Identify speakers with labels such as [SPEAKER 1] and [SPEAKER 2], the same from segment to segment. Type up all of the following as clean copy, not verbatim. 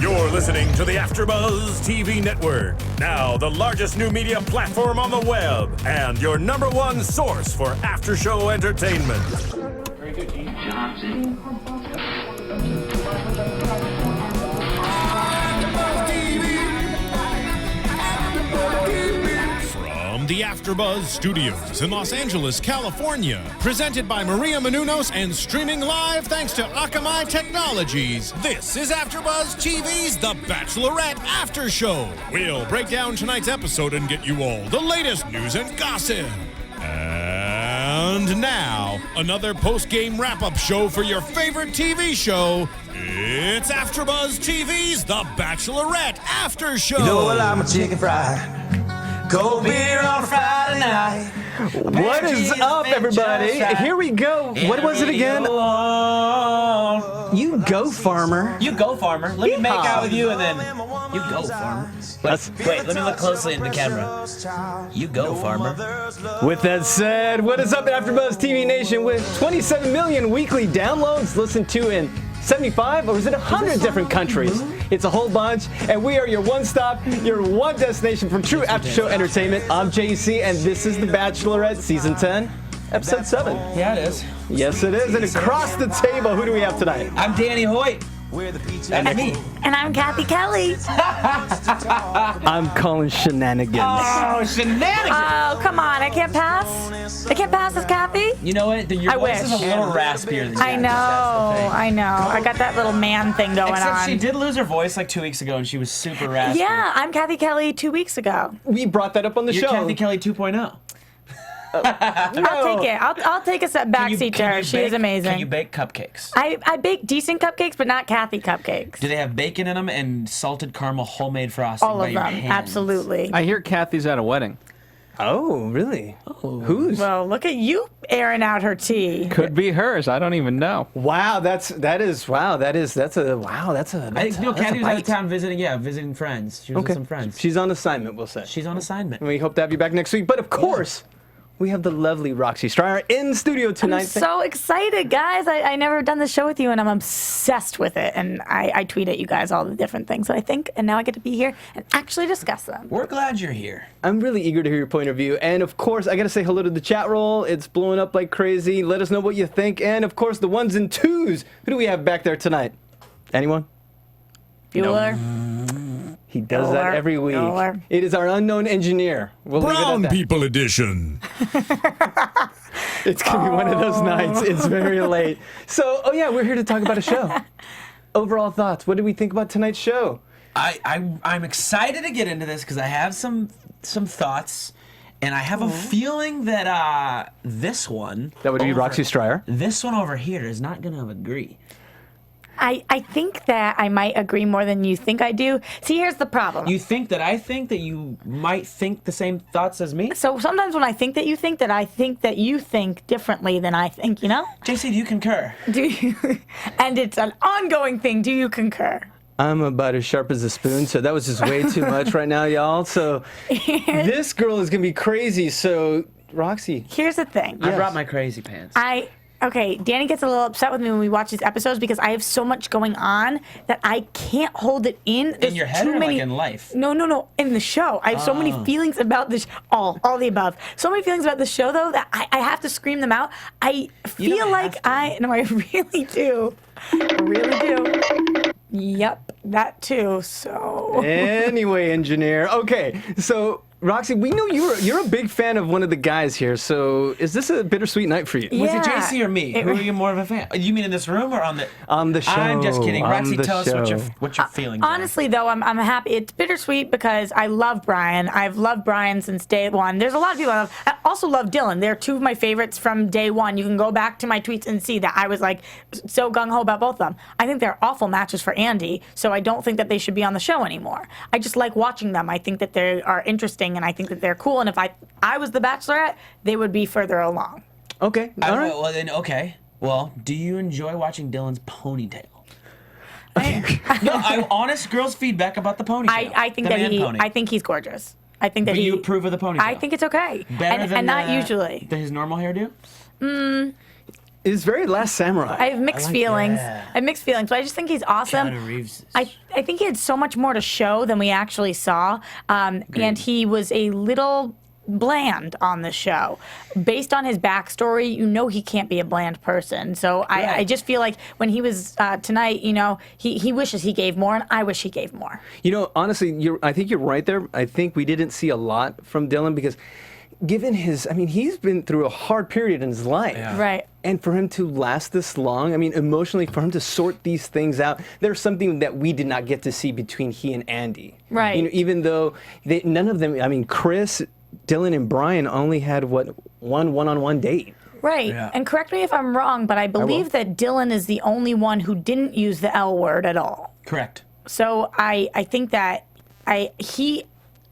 [SPEAKER 1] You're listening to the AFTERBUZZ TV Network, now the largest new media platform on the web, and your #1 source for after-show entertainment.
[SPEAKER 2] Very good, Gene Johnson.
[SPEAKER 1] From the AFTERBUZZ Studios in Los Angeles, California, presented by Maria Menounos and streaming live thanks to Akamai Technologies, this is AFTERBUZZ TV's The Bachelorette After Show. We'll break down tonight's episode and get you all the latest news and gossip. And now, another post-game wrap-up show for your favorite TV show. It's AFTERBUZZ TV's The Bachelorette After Show.
[SPEAKER 3] You know what, I'm a chicken fried. Cold beer on a Friday night.
[SPEAKER 4] What is up, everybody? Here we go. What was it again? You go, farmer.
[SPEAKER 5] You go, farmer. Let me make out with you and then you go, farmer. Wait, let me look closely in the camera. You go, farmer.
[SPEAKER 4] With that said, what is up, AFTERBUZZ TV Nation? With 27 million weekly downloads listened to in 75 or is it 100 different countries? It's a whole bunch, and we are your one-stop, your one destination for true after-show entertainment. I'm JC, and this is The Bachelorette, Season 10, Episode 7.
[SPEAKER 5] Yeah, it is.
[SPEAKER 4] Yes, it is, and across the table, who do we have tonight?
[SPEAKER 5] I'm Danny Hoyt.
[SPEAKER 4] And
[SPEAKER 5] me.
[SPEAKER 6] And I'm Kathy Kelly.
[SPEAKER 4] I'm calling shenanigans.
[SPEAKER 5] Oh, shenanigans.
[SPEAKER 6] Oh, come on. I can't pass. I can't pass as Kathy.
[SPEAKER 5] You know what? Your voice is a little raspier than
[SPEAKER 6] I know. I know. I got that little man thing going
[SPEAKER 5] Except
[SPEAKER 6] on.
[SPEAKER 5] she did lose her voice like 2 weeks ago, and she was super raspy.
[SPEAKER 6] Yeah, I'm Kathy Kelly 2 weeks ago.
[SPEAKER 4] We brought that up on the
[SPEAKER 5] You're
[SPEAKER 4] show.
[SPEAKER 5] Kathy Kelly 2.0.
[SPEAKER 6] I'll take it. I'll take a backseat to her. She is amazing.
[SPEAKER 5] Can you bake cupcakes?
[SPEAKER 6] I bake decent cupcakes, but not Kathy cupcakes.
[SPEAKER 5] Do they have bacon in them and salted caramel homemade frosting
[SPEAKER 6] All
[SPEAKER 5] by
[SPEAKER 6] of
[SPEAKER 5] your
[SPEAKER 6] them.
[SPEAKER 5] hands?
[SPEAKER 6] Absolutely.
[SPEAKER 7] I hear Kathy's at a wedding.
[SPEAKER 4] Oh, really? Oh. Who's?
[SPEAKER 6] Well, look at you airing out her tea.
[SPEAKER 7] Could be hers. I don't even know.
[SPEAKER 4] Wow, that's a
[SPEAKER 5] I think no, Kathy was out of town visiting friends. She was with some friends.
[SPEAKER 4] She's on assignment, we'll say.
[SPEAKER 5] She's on assignment.
[SPEAKER 4] We hope to have you back next week. But of course, we have the lovely Roxy Striar in studio tonight.
[SPEAKER 6] I'm so excited, guys. I never done this show with you, and I'm obsessed with it. And I tweet at you guys all the different things that I think, and now I get to be here and actually discuss them.
[SPEAKER 5] We're glad you're here.
[SPEAKER 4] I'm really eager to hear your point of view. And of course, I got to say hello to the chat roll. It's blowing up like crazy. Let us know what you think. And of course, the ones and twos. Who do we have back there tonight? Anyone?
[SPEAKER 6] Bueller.
[SPEAKER 4] He does that every week.
[SPEAKER 6] Bueller.
[SPEAKER 4] It is our unknown engineer. We'll leave it at
[SPEAKER 1] Brown
[SPEAKER 4] that.
[SPEAKER 1] People Edition.
[SPEAKER 4] It's going to be one of those nights. It's very late. So, we're here to talk about a show. Overall thoughts. What did we think about tonight's show?
[SPEAKER 5] I'm excited to get into this because I have some thoughts, and I have a feeling that this one...
[SPEAKER 4] That would be Roxy Striar.
[SPEAKER 5] This one over here is not going to agree.
[SPEAKER 6] I think that I might agree more than you think I do. See, here's the problem.
[SPEAKER 5] You think that I think that you might think the same thoughts as me?
[SPEAKER 6] So sometimes when I think that I think that you think differently than I think, you know?
[SPEAKER 5] JC, do you concur?
[SPEAKER 6] Do you? And it's an ongoing thing. Do you concur?
[SPEAKER 4] I'm about as sharp as a spoon, so that was just way too much right now, y'all. So this girl is going to be crazy. So, Roxy.
[SPEAKER 6] Here's the thing.
[SPEAKER 5] I brought my crazy pants.
[SPEAKER 6] Okay, Danny gets a little upset with me when we watch these episodes because I have so much going on that I can't hold it in.
[SPEAKER 5] In your head or like in life?
[SPEAKER 6] No, in the show. I have so many feelings about this, all the above. So many feelings about the show, though, that I have to scream them out. I feel like I really do. I really do. Yep, that too, so.
[SPEAKER 4] Anyway, engineer. Okay, so... Roxy, we know you're a big fan of one of the guys here, so is this a bittersweet night for you?
[SPEAKER 6] Yeah.
[SPEAKER 5] Was it JC or me? Who are you more of a fan? You mean in this room or on the
[SPEAKER 4] show?
[SPEAKER 5] I'm just kidding. Roxy, tell us what you're feeling.
[SPEAKER 6] Honestly, though, I'm happy. It's bittersweet because I love Brian. I've loved Brian since day one. There's a lot of people I love. I also love Dylan. They're two of my favorites from day one. You can go back to my tweets and see that I was like so gung-ho about both of them. I think they're awful matches for Andi, so I don't think that they should be on the show anymore. I just like watching them. I think that they are interesting, and I think that they're cool. And if I was the Bachelorette, they would be further along.
[SPEAKER 4] Okay. All right.
[SPEAKER 5] Well, then, okay. Well, do you enjoy watching Dylan's ponytail? No, honest girl's feedback about the ponytail.
[SPEAKER 6] I think I think he's gorgeous. I think that
[SPEAKER 5] you approve of the ponytail.
[SPEAKER 6] I think it's okay.
[SPEAKER 5] Better than
[SPEAKER 6] not usually.
[SPEAKER 5] his normal hairdo?
[SPEAKER 4] is very Last Samurai.
[SPEAKER 6] I have mixed feelings.
[SPEAKER 5] that.
[SPEAKER 6] I have mixed feelings, but I just think he's awesome.
[SPEAKER 5] Keanu Reeves.
[SPEAKER 6] I think he had so much more to show than we actually saw, and he was a little bland on the show. Based on his backstory, you know he can't be a bland person. So I just feel like when he was tonight, you know, he wishes he gave more, and I wish he gave more.
[SPEAKER 4] You know, honestly, I think you're right there. I think we didn't see a lot from Dylan because given his, I mean, he's been through a hard period in his life.
[SPEAKER 6] Right.
[SPEAKER 4] And for him to last this long, I mean, emotionally, for him to sort these things out, there's something that we did not get to see between he and Andi.
[SPEAKER 6] Right.
[SPEAKER 4] You know, even though none of them, I mean, Chris, Dylan, and Brian only had, one one-on-one date.
[SPEAKER 6] Right.
[SPEAKER 5] Yeah.
[SPEAKER 6] And correct me if I'm wrong, but I believe that Dylan is the only one who didn't use the L word at all.
[SPEAKER 5] Correct.
[SPEAKER 6] So I think that he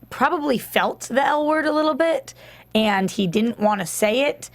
[SPEAKER 6] probably felt the L word a little bit, and he didn't want to say it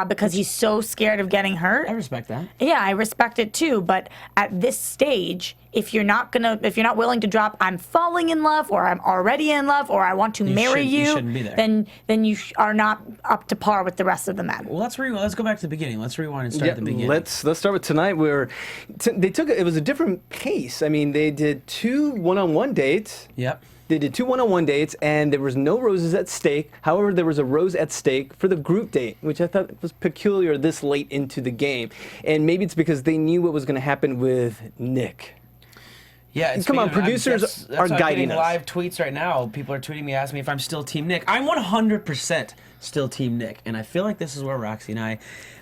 [SPEAKER 6] because he's so scared of getting hurt.
[SPEAKER 5] I respect that.
[SPEAKER 6] Yeah, I respect it too. But at this stage, if you're not willing to drop "I'm falling in love" or "I'm already in love" or "I want to marry you,"
[SPEAKER 5] shouldn't be there.
[SPEAKER 6] then you are not up to par with the rest of the men.
[SPEAKER 5] Well, let's go back to the beginning. Let's rewind and start at the beginning.
[SPEAKER 4] Let's start with tonight, where it was a different pace. I mean, they did 2 one-on-one dates.
[SPEAKER 5] Yep.
[SPEAKER 4] They did 2 one-on-one dates, and there was no roses at stake. However, there was a rose at stake for the group date, which I thought was peculiar this late into the game. And maybe it's because they knew what was going to happen with Nick.
[SPEAKER 5] Yeah,
[SPEAKER 4] Come on, producers are guiding us.
[SPEAKER 5] Live tweets right now. People are tweeting me, asking me if I'm still Team Nick. I'm 100% still Team Nick, and I feel like this is where Roxy and I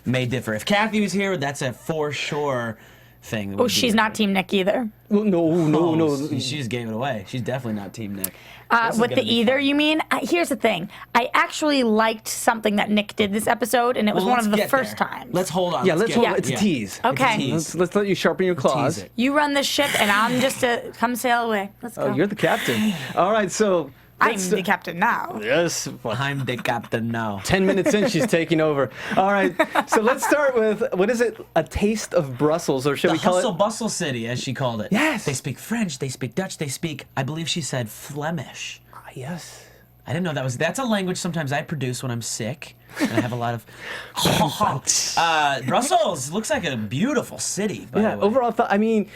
[SPEAKER 5] may differ. If Kathy was here, that's a for sure thing.
[SPEAKER 6] Oh, she's not Team Nick either.
[SPEAKER 4] Well, no.
[SPEAKER 5] She just gave it away. She's definitely not Team Nick.
[SPEAKER 6] With the either, you mean? Here's the thing. I actually liked something that Nick did this episode, and it was one of the first times.
[SPEAKER 5] Let's hold on.
[SPEAKER 4] Yeah, let's hold on.
[SPEAKER 5] get
[SPEAKER 4] It's a
[SPEAKER 5] there.
[SPEAKER 4] tease.
[SPEAKER 6] Okay.
[SPEAKER 5] It's a tease.
[SPEAKER 4] Let's let you sharpen your claws.
[SPEAKER 5] Tease it.
[SPEAKER 6] You run this ship, and I'm just to come sail away. Let's go.
[SPEAKER 4] Oh, you're the captain. All right, so
[SPEAKER 6] I'm the captain now.
[SPEAKER 4] yes.
[SPEAKER 5] I'm the captain now.
[SPEAKER 4] 10 minutes in, she's taking over. All right, so let's start with, what is it? A taste of Brussels, or should
[SPEAKER 5] The
[SPEAKER 4] we call
[SPEAKER 5] hustle
[SPEAKER 4] it?
[SPEAKER 5] bustle city, as she called it.
[SPEAKER 4] Yes.
[SPEAKER 5] They speak French, they speak Dutch, they speak, I believe she said Flemish.
[SPEAKER 4] Yes.
[SPEAKER 5] I didn't know that's a language sometimes I produce when I'm sick. And I have a lot of. Brussels looks like a beautiful city, by
[SPEAKER 4] Yeah,
[SPEAKER 5] the way.
[SPEAKER 4] overall thought, I mean,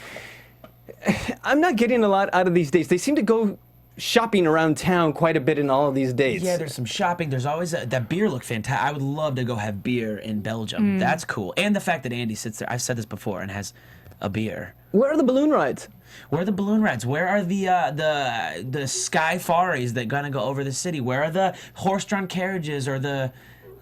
[SPEAKER 4] I'm not getting a lot out of these dates. They seem to go shopping around town quite a bit in all of these dates.
[SPEAKER 5] Yeah, there's some shopping. There's always that beer looked fantastic. I would love to go have beer in Belgium. That's cool. And the fact that Andi sits there, I've said this before, and has a beer.
[SPEAKER 4] Where are the balloon rides?
[SPEAKER 5] Where are the balloon rides? Where are the sky faries that gonna go over the city? Where are the horse-drawn carriages or the?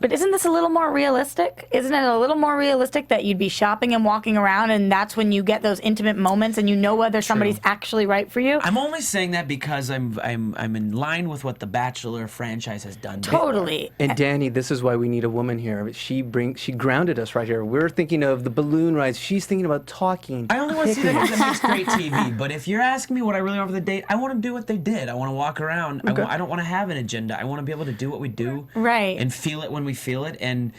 [SPEAKER 6] But isn't this a little more realistic? Isn't it a little more realistic that you'd be shopping and walking around, and that's when you get those intimate moments, and you know whether somebody's actually right for you?
[SPEAKER 5] I'm only saying that because I'm in line with what the Bachelor franchise has done.
[SPEAKER 6] Totally.
[SPEAKER 4] And Danny, this is why we need a woman here. She grounded us right here. We're thinking of the balloon rides. She's thinking about talking.
[SPEAKER 5] I only want to see that because it makes great TV. But if you're asking me what I really want for the date, I want to do what they did. I want to walk around.
[SPEAKER 4] Okay.
[SPEAKER 5] I don't want to have an agenda. I want to be able to do what we do.
[SPEAKER 6] Right.
[SPEAKER 5] And feel it when we feel it, and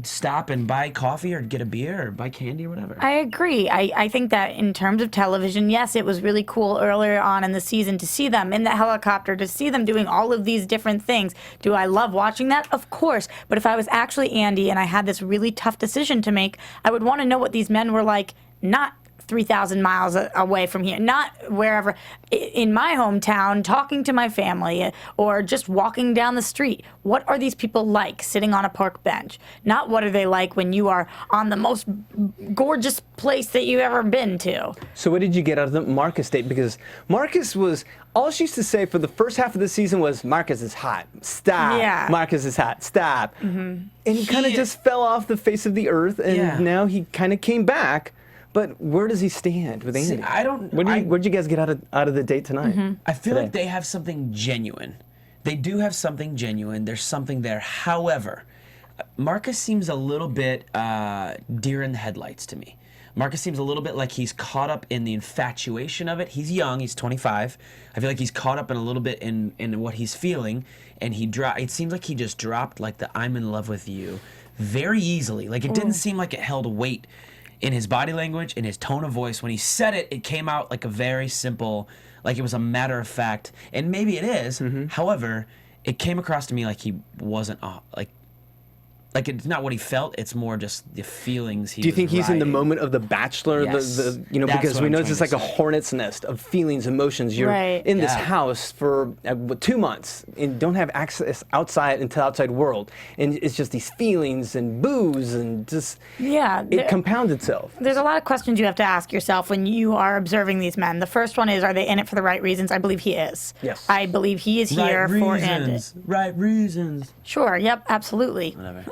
[SPEAKER 5] stop and buy coffee or get a beer or buy candy or whatever.
[SPEAKER 6] I agree. I think that in terms of television, yes, it was really cool earlier on in the season to see them in the helicopter, to see them doing all of these different things. Do I love watching that? Of course. But if I was actually Andi and I had this really tough decision to make, I would want to know what these men were like, not 3,000 miles away from here, not wherever, in my hometown, talking to my family, or just walking down the street. What are these people like sitting on a park bench? Not what are they like when you are on the most gorgeous place that you've ever been to.
[SPEAKER 4] So what did you get out of the Marcus date? Because Marcus was, all she used to say for the first half of the season was, Marcus is hot, stop.
[SPEAKER 6] Yeah.
[SPEAKER 4] Marcus is hot, stop. And he kind of just fell off the face of the earth, and now he kind of came back. But where does he stand with Andi?
[SPEAKER 5] See, I don't.
[SPEAKER 4] What'd you guys get out of the date tonight?
[SPEAKER 5] I feel
[SPEAKER 4] today?
[SPEAKER 5] like they have something genuine. They do have something genuine. There's something there. However, Marcus seems a little bit deer in the headlights to me. Marcus seems a little bit like he's caught up in the infatuation of it. He's young. He's 25. I feel like he's caught up in a little bit in what he's feeling, and it seems like he just dropped like the "I'm in love with you" very easily. Like it didn't seem like it held weight in his body language, in his tone of voice. When he said it, it came out like a very simple, like it was a matter of fact. And maybe it is. However, it came across to me like he wasn't like Like, it's not what he felt, it's more just the feelings he
[SPEAKER 4] Do you think he's in the
[SPEAKER 5] riding.
[SPEAKER 4] moment of The Bachelor?
[SPEAKER 5] Yes.
[SPEAKER 4] That's
[SPEAKER 5] what
[SPEAKER 4] we
[SPEAKER 5] I'm
[SPEAKER 4] know
[SPEAKER 5] trying
[SPEAKER 4] it's
[SPEAKER 5] to
[SPEAKER 4] like a
[SPEAKER 5] say.
[SPEAKER 4] hornet's nest of feelings, emotions. You're
[SPEAKER 6] Right.
[SPEAKER 4] in this
[SPEAKER 5] Yeah.
[SPEAKER 4] house for 2 months and don't have access outside into the outside world. And it's just these feelings and booze and just,
[SPEAKER 6] Yeah.
[SPEAKER 4] it compounds itself.
[SPEAKER 6] There's a lot of questions you have to ask yourself when you are observing these men. The first one is, are they in it for the right reasons? I believe he is.
[SPEAKER 4] Yes.
[SPEAKER 6] I believe he is here
[SPEAKER 5] Right
[SPEAKER 6] for Andi.
[SPEAKER 5] reasons. Right reasons.
[SPEAKER 6] Sure, yep, absolutely.
[SPEAKER 5] Whatever.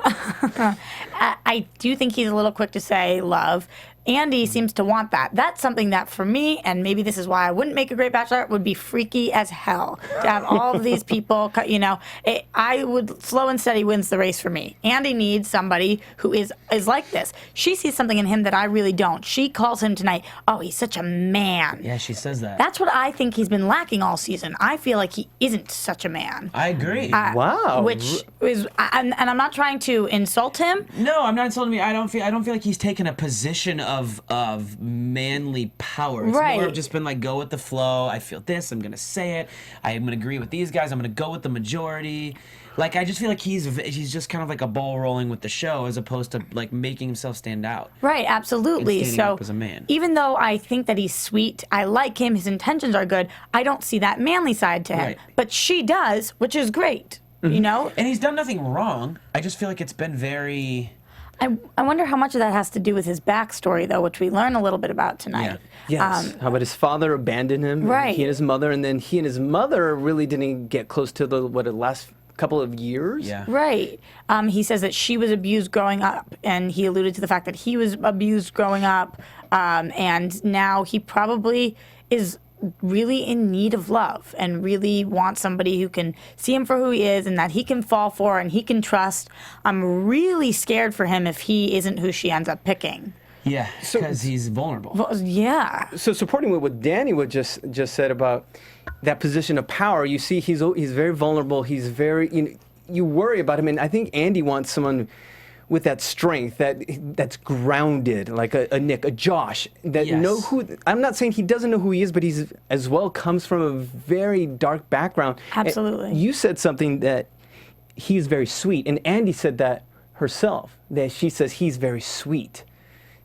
[SPEAKER 6] I do think he's a little quick to say love. Andi seems to want that. That's something that for me, and maybe this is why I wouldn't make a great bachelor, would be freaky as hell to have all of these people. I would slow and steady wins the race for me. Andi needs somebody who is like this. She sees something in him that I really don't. She calls him tonight, oh, he's such a man.
[SPEAKER 5] Yeah, she says that.
[SPEAKER 6] That's what I think he's been lacking all season. I feel like he isn't such a man.
[SPEAKER 5] I agree.
[SPEAKER 4] Wow.
[SPEAKER 6] Which is, and I'm not trying to insult him.
[SPEAKER 5] No, I'm not insulting me. I don't feel like he's taken a position of manly power. It's
[SPEAKER 6] Right.
[SPEAKER 5] more of just been like, go with the flow. I feel this. I'm gonna say it. I'm gonna agree with these guys. I'm gonna go with the majority. Like, I just feel like he's just kind of like a ball rolling with the show as opposed to like making himself stand out.
[SPEAKER 6] Right, absolutely.
[SPEAKER 5] And standing
[SPEAKER 6] So
[SPEAKER 5] up as a man.
[SPEAKER 6] even though I think that he's sweet, I like him, his intentions are good, I don't see that manly side to him.
[SPEAKER 5] Right.
[SPEAKER 6] But she does, which is great. You know?
[SPEAKER 5] And he's done nothing wrong. I just feel like it's been very.
[SPEAKER 6] I wonder how much of that has to do with his backstory, though, which we learn a little bit about tonight.
[SPEAKER 4] Yes. How about his father abandoned him?
[SPEAKER 6] Right.
[SPEAKER 4] He and his mother, and then he and his mother really didn't get close to the last couple of years.
[SPEAKER 5] Yeah.
[SPEAKER 6] Right. He says that she was abused growing up, and he alluded to the fact that he was abused growing up, and now he probably is really in need of love and really wants somebody who can see him for who he is and that he can fall for and he can trust. I'm really scared for him if he isn't who she ends up picking.
[SPEAKER 5] Yeah, because he's vulnerable.
[SPEAKER 6] Well, yeah.
[SPEAKER 4] So supporting what Danny would just said about that position of power, you see he's very vulnerable. He's very you worry about him, and I think Andi wants someone with that strength that's grounded, like a Nick, a Josh, that
[SPEAKER 5] Yes.
[SPEAKER 4] know who. I'm not saying he doesn't know who he is, but he's as well comes from a very dark background. And
[SPEAKER 6] Absolutely.
[SPEAKER 4] you said something that he's very sweet, and Andi said that herself. That she says he's very sweet.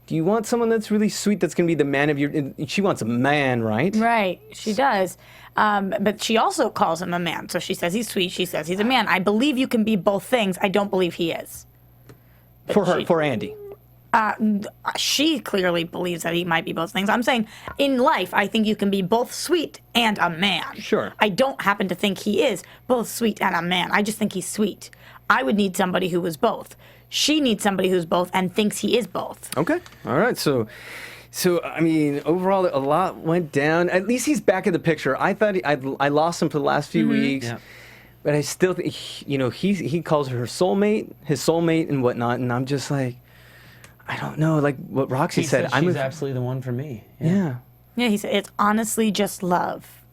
[SPEAKER 4] Do you want someone that's really sweet that's going to be the man of your... She wants a man, right?
[SPEAKER 6] Right, she does. But she also calls him a man. So she says he's sweet, she says he's a man. I believe you can be both things. I don't believe he is.
[SPEAKER 4] For Andi.
[SPEAKER 6] She clearly believes that he might be both things. I'm saying in life, I think you can be both sweet and a man.
[SPEAKER 4] Sure.
[SPEAKER 6] I don't happen to think he is both sweet and a man. I just think he's sweet. I would need somebody who was both. She needs somebody who's both and thinks he is both.
[SPEAKER 4] Okay. All right. So I mean, overall, a lot went down. At least he's back in the picture. I thought I lost him for the last few weeks.
[SPEAKER 5] Yeah.
[SPEAKER 4] But I still think, he calls her his soulmate and whatnot. And I'm just like, I don't know. Like what Roxy
[SPEAKER 5] He
[SPEAKER 4] said.
[SPEAKER 5] said she's absolutely the one for me.
[SPEAKER 4] Yeah.
[SPEAKER 6] Yeah, he said, it's honestly just love.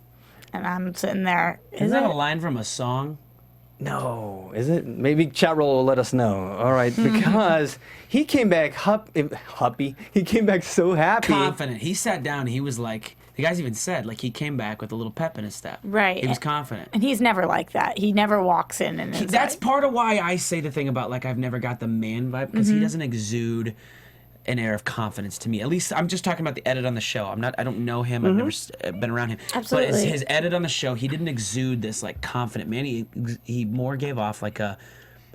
[SPEAKER 6] And I'm sitting there.
[SPEAKER 5] Isn't that a line from a song?
[SPEAKER 4] No, is it? Maybe chat roll will let us know. All right, because he came back happy. He came back so happy.
[SPEAKER 5] Confident. He sat down and he was like, the guys even said, like, he came back with a little pep in his step.
[SPEAKER 6] Right.
[SPEAKER 5] He was confident.
[SPEAKER 6] And he's never like that. He never walks in and is
[SPEAKER 5] That's
[SPEAKER 6] like,
[SPEAKER 5] part of why I say the thing about, like, I've never got the man vibe, because he doesn't exude an air of confidence to me. At least I'm just talking about the edit on the show. I don't know him. I've never been around him.
[SPEAKER 6] Absolutely.
[SPEAKER 5] But his edit on the show, he didn't exude this like confident man. He more gave off like a,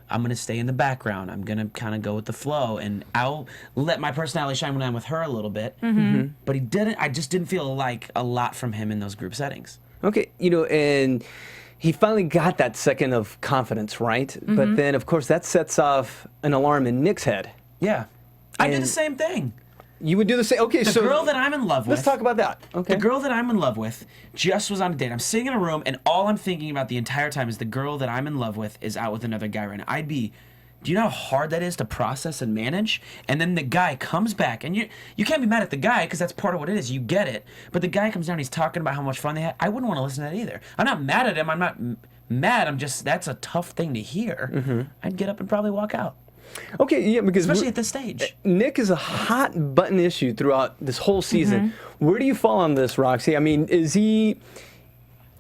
[SPEAKER 5] I'm gonna stay in the background. I'm gonna kind of go with the flow, and I'll let my personality shine when I'm with her a little bit. But he didn't. I just didn't feel like a lot from him in those group settings.
[SPEAKER 4] Okay, and he finally got that second of confidence, right? But then, of course, that sets off an alarm in Nick's head.
[SPEAKER 5] Yeah, I did
[SPEAKER 4] And-
[SPEAKER 5] the same thing.
[SPEAKER 4] You would do the same. Okay,
[SPEAKER 5] The
[SPEAKER 4] so
[SPEAKER 5] girl that I'm in love with.
[SPEAKER 4] let's talk about that. Okay.
[SPEAKER 5] The girl that I'm in love with just was on a date. I'm sitting in a room, and all I'm thinking about the entire time is the girl that I'm in love with is out with another guy right now. Do you know how hard that is to process and manage? And then the guy comes back, and you can't be mad at the guy because that's part of what it is. You get it. But the guy comes down, he's talking about how much fun they had. I wouldn't want to listen to that either. I'm not mad at him. I'm not mad. I'm just, that's a tough thing to hear. I'd get up and probably walk out.
[SPEAKER 4] Okay, yeah, because
[SPEAKER 5] Especially at this stage.
[SPEAKER 4] Nick is a hot button issue throughout this whole season. Where do you fall on this, Roxy? I mean, is he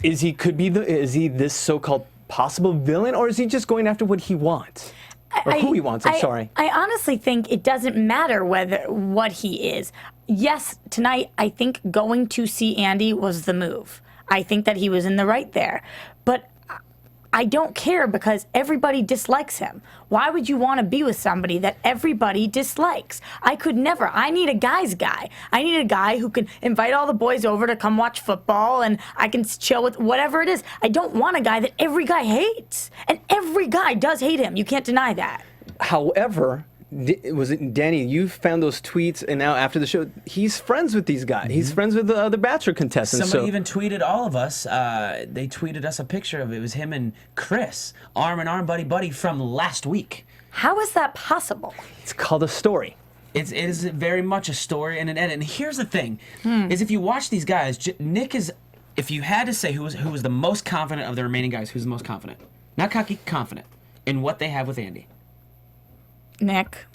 [SPEAKER 4] this so-called possible villain, or is he just going after what he wants? Or who he wants, I'm sorry.
[SPEAKER 6] I honestly think it doesn't matter what he is. Yes, tonight I think going to see Andi was the move. I think that he was in the right there. But I don't care because everybody dislikes him. Why would you want to be with somebody that everybody dislikes? I could never. I need a guy's guy. I need a guy who can invite all the boys over to come watch football and I can chill with whatever it is. I don't want a guy that every guy hates. And every guy does hate him. You can't deny that.
[SPEAKER 4] However, was it Danny? You found those tweets, and now after the show, he's friends with these guys. He's friends with the other Bachelor contestants.
[SPEAKER 5] Somebody even tweeted all of us. They tweeted us a picture of it. It was him and Chris, arm in arm, buddy buddy, from last week.
[SPEAKER 6] How is that possible?
[SPEAKER 4] It's called a story.
[SPEAKER 5] It is very much a story and an edit. And here's the thing: is if you watch these guys, Nick is. If you had to say who was the most confident of the remaining guys, who's the most confident? Not cocky, confident in what they have with Andi.
[SPEAKER 6] Nick.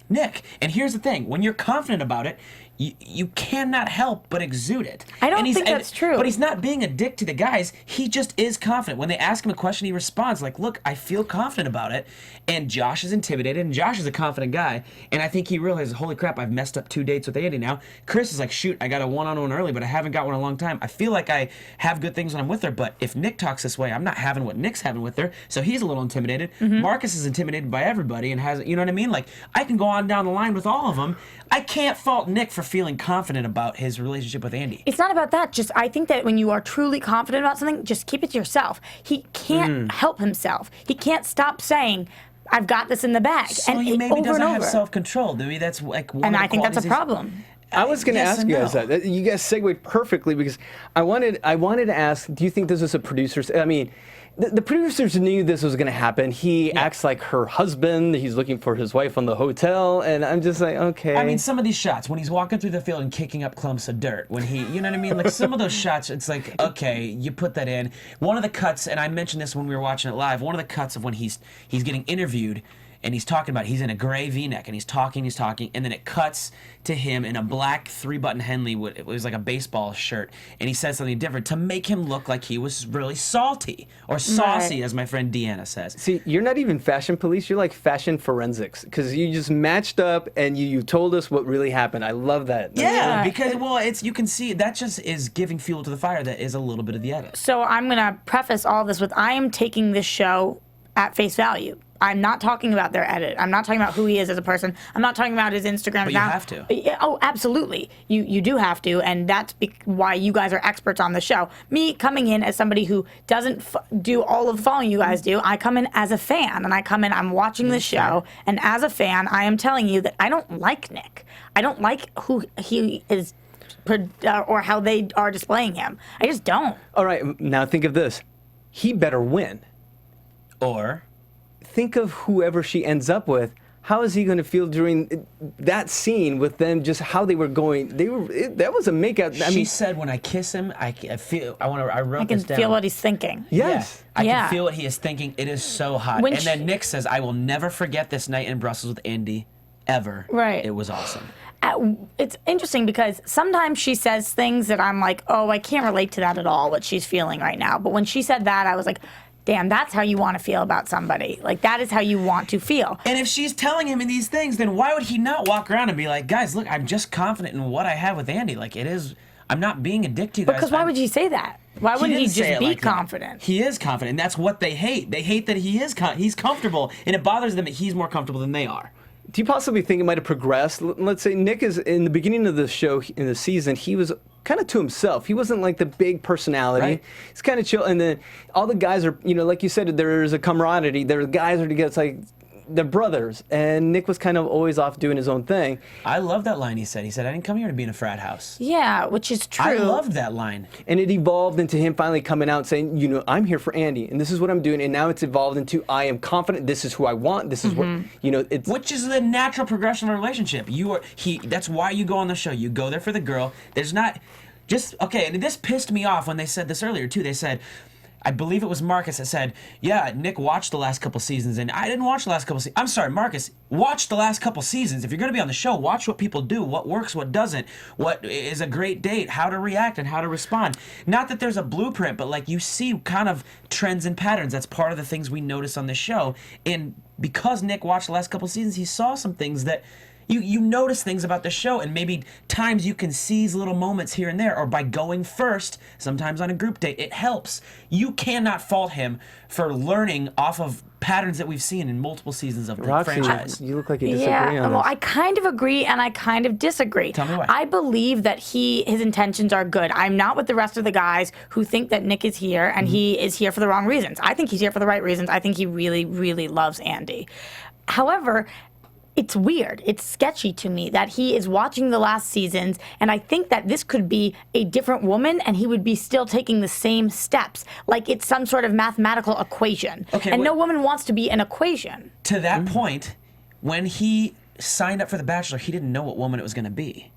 [SPEAKER 5] And here's the thing: when you're confident about it, you cannot help but exude it.
[SPEAKER 6] I don't think that's true.
[SPEAKER 5] But he's not being a dick to the guys. He just is confident. When they ask him a question, he responds like, "Look, I feel confident about it." And Josh is intimidated, and Josh is a confident guy. And I think he realizes, "Holy crap, I've messed up 2 dates with Andi now." Chris is like, "Shoot, I got a one-on-one early, but I haven't got one in a long time. I feel like I have good things when I'm with her, but if Nick talks this way, I'm not having what Nick's having with her." So he's a little intimidated. Marcus is intimidated by everybody and has, you know what I mean? Like, I can go on down the line with all of them. I can't fault Nick for feeling confident about his relationship with Andi.
[SPEAKER 6] It's not about that. Just I think that when you are truly confident about something, just keep it to yourself. He can't help himself. He can't stop saying, "I've got this in the bag."
[SPEAKER 5] So
[SPEAKER 6] and
[SPEAKER 5] he maybe
[SPEAKER 6] over
[SPEAKER 5] doesn't
[SPEAKER 6] and
[SPEAKER 5] have
[SPEAKER 6] over.
[SPEAKER 5] self-control. Maybe that's like one
[SPEAKER 6] And
[SPEAKER 5] of the
[SPEAKER 6] I think that's a
[SPEAKER 5] qualities
[SPEAKER 6] problem.
[SPEAKER 4] I was going to
[SPEAKER 5] Yes
[SPEAKER 4] ask
[SPEAKER 5] and
[SPEAKER 4] you guys
[SPEAKER 5] no.
[SPEAKER 4] that. You guys segued perfectly because I wanted to ask, do you think this was a producer's... I mean, the producers knew this was going to happen. He acts like her husband. He's looking for his wife on the hotel. And I'm just like, okay.
[SPEAKER 5] I mean, some of these shots, when he's walking through the field and kicking up clumps of dirt, when he, you know what I mean? Like, some of those shots, it's like, okay, you put that in. One of the cuts, and I mentioned this when we were watching it live, one of the cuts of when he's getting interviewed, and he's talking about, he's in a gray V-neck, and he's talking, and then it cuts to him in a black 3-button Henley, it was like a baseball shirt, and he says something different to make him look like he was really salty, or saucy, as my friend Deanna says.
[SPEAKER 4] See, you're not even fashion police, you're like fashion forensics, because you just matched up and you told us what really happened. I love that.
[SPEAKER 5] Yeah, because, well, you can see, that just is giving fuel to the fire that is a little bit of the edit.
[SPEAKER 6] So I'm going to preface all this with I am taking this show at face value. I'm not talking about their edit. I'm not talking about who he is as a person. I'm not talking about his Instagram.
[SPEAKER 5] But you have to.
[SPEAKER 6] Oh, absolutely. You do have to, and that's why you guys are experts on the show. Me coming in as somebody who doesn't do all of the following you guys do, I come in as a fan, and I'm watching the show, and as a fan, I am telling you that I don't like Nick. I don't like who he is or how they are displaying him. I just don't.
[SPEAKER 4] All right, now think of this. He better win.
[SPEAKER 5] Or...
[SPEAKER 4] think of whoever she ends up with. How is he going to feel during that scene with them? Just how they were going. That was a makeout.
[SPEAKER 5] She said, "When I kiss him, I feel. I wrote this down.
[SPEAKER 6] I can feel what he's thinking."
[SPEAKER 4] Yes.
[SPEAKER 5] Yeah, I can feel what he is thinking. It is so hot.
[SPEAKER 6] When
[SPEAKER 5] then Nick says, "I will never forget this night in Brussels with Andi, ever.
[SPEAKER 6] Right.
[SPEAKER 5] It was awesome."
[SPEAKER 6] It's interesting because sometimes she says things that I'm like, "Oh, I can't relate to that at all. What she's feeling right now." But when she said that, I was like, damn, that's how you want to feel about somebody. Like, that is how you want to feel.
[SPEAKER 5] And if she's telling him in these things, then why would he not walk around and be like, "Guys, look, I'm just confident in what I have with Andi. Like, it is, I'm not being a dick to you guys."
[SPEAKER 6] Because why would he say that? Why wouldn't he
[SPEAKER 5] didn't say
[SPEAKER 6] just
[SPEAKER 5] it
[SPEAKER 6] be
[SPEAKER 5] like that.
[SPEAKER 6] confident?
[SPEAKER 5] He is confident, and that's what they hate. They hate that he is he's comfortable, and it bothers them that he's more comfortable than they are.
[SPEAKER 4] Do you possibly think it might have progressed? Let's say Nick is in the beginning of the show, in the season, he was kind of to himself. He wasn't like the big personality.
[SPEAKER 5] Right.
[SPEAKER 4] He's kind of chill. And then all the guys are, like you said, there's a camaraderie. The guys are together. It's like they're brothers. And Nick was kind of always off doing his own thing.
[SPEAKER 5] I love that line he said. He said, "I didn't come here to be in a frat house."
[SPEAKER 6] Yeah, which is true.
[SPEAKER 5] I loved that line.
[SPEAKER 4] And it evolved into him finally coming out saying, I'm here for Andi, and this is what I'm doing. And now it's evolved into, I am confident. This is who I want. This is what, it's...
[SPEAKER 5] Which is the natural progression of a relationship. That's why you go on the show. You go there for the girl. There's not... okay, and this pissed me off when they said this earlier, too. They said, I believe it was Marcus that said, yeah, Nick watched the last couple seasons, and I didn't watch the last couple seasons. I'm sorry, Marcus, watch the last couple seasons. If you're going to be on the show, watch what people do, what works, what doesn't, what is a great date, how to react, and how to respond. Not that there's a blueprint, but like you see kind of trends and patterns. That's part of the things we notice on the show. And because Nick watched the last couple seasons, he saw some things that you notice things about the show, and maybe times you can seize little moments here and there, or by going first, sometimes on a group date, it helps. You cannot fault him for learning off of patterns that we've seen in multiple seasons of the
[SPEAKER 4] Roxy,
[SPEAKER 5] franchise.
[SPEAKER 4] you look like you disagree
[SPEAKER 6] Yeah,
[SPEAKER 4] on
[SPEAKER 6] well,
[SPEAKER 4] this.
[SPEAKER 6] I kind of agree and I kind of disagree.
[SPEAKER 5] Tell me why.
[SPEAKER 6] I believe that his intentions are good. I'm not with the rest of the guys who think that Nick is here and he is here for the wrong reasons. I think he's here for the right reasons. I think he really, really loves Andi. However, it's weird. It's sketchy to me that he is watching the last seasons, and I think that this could be a different woman, and he would be still taking the same steps, like it's some sort of mathematical equation.
[SPEAKER 5] Okay,
[SPEAKER 6] and no woman wants to be an equation.
[SPEAKER 5] To that point, when he signed up for The Bachelor, he didn't know what woman it was going to be.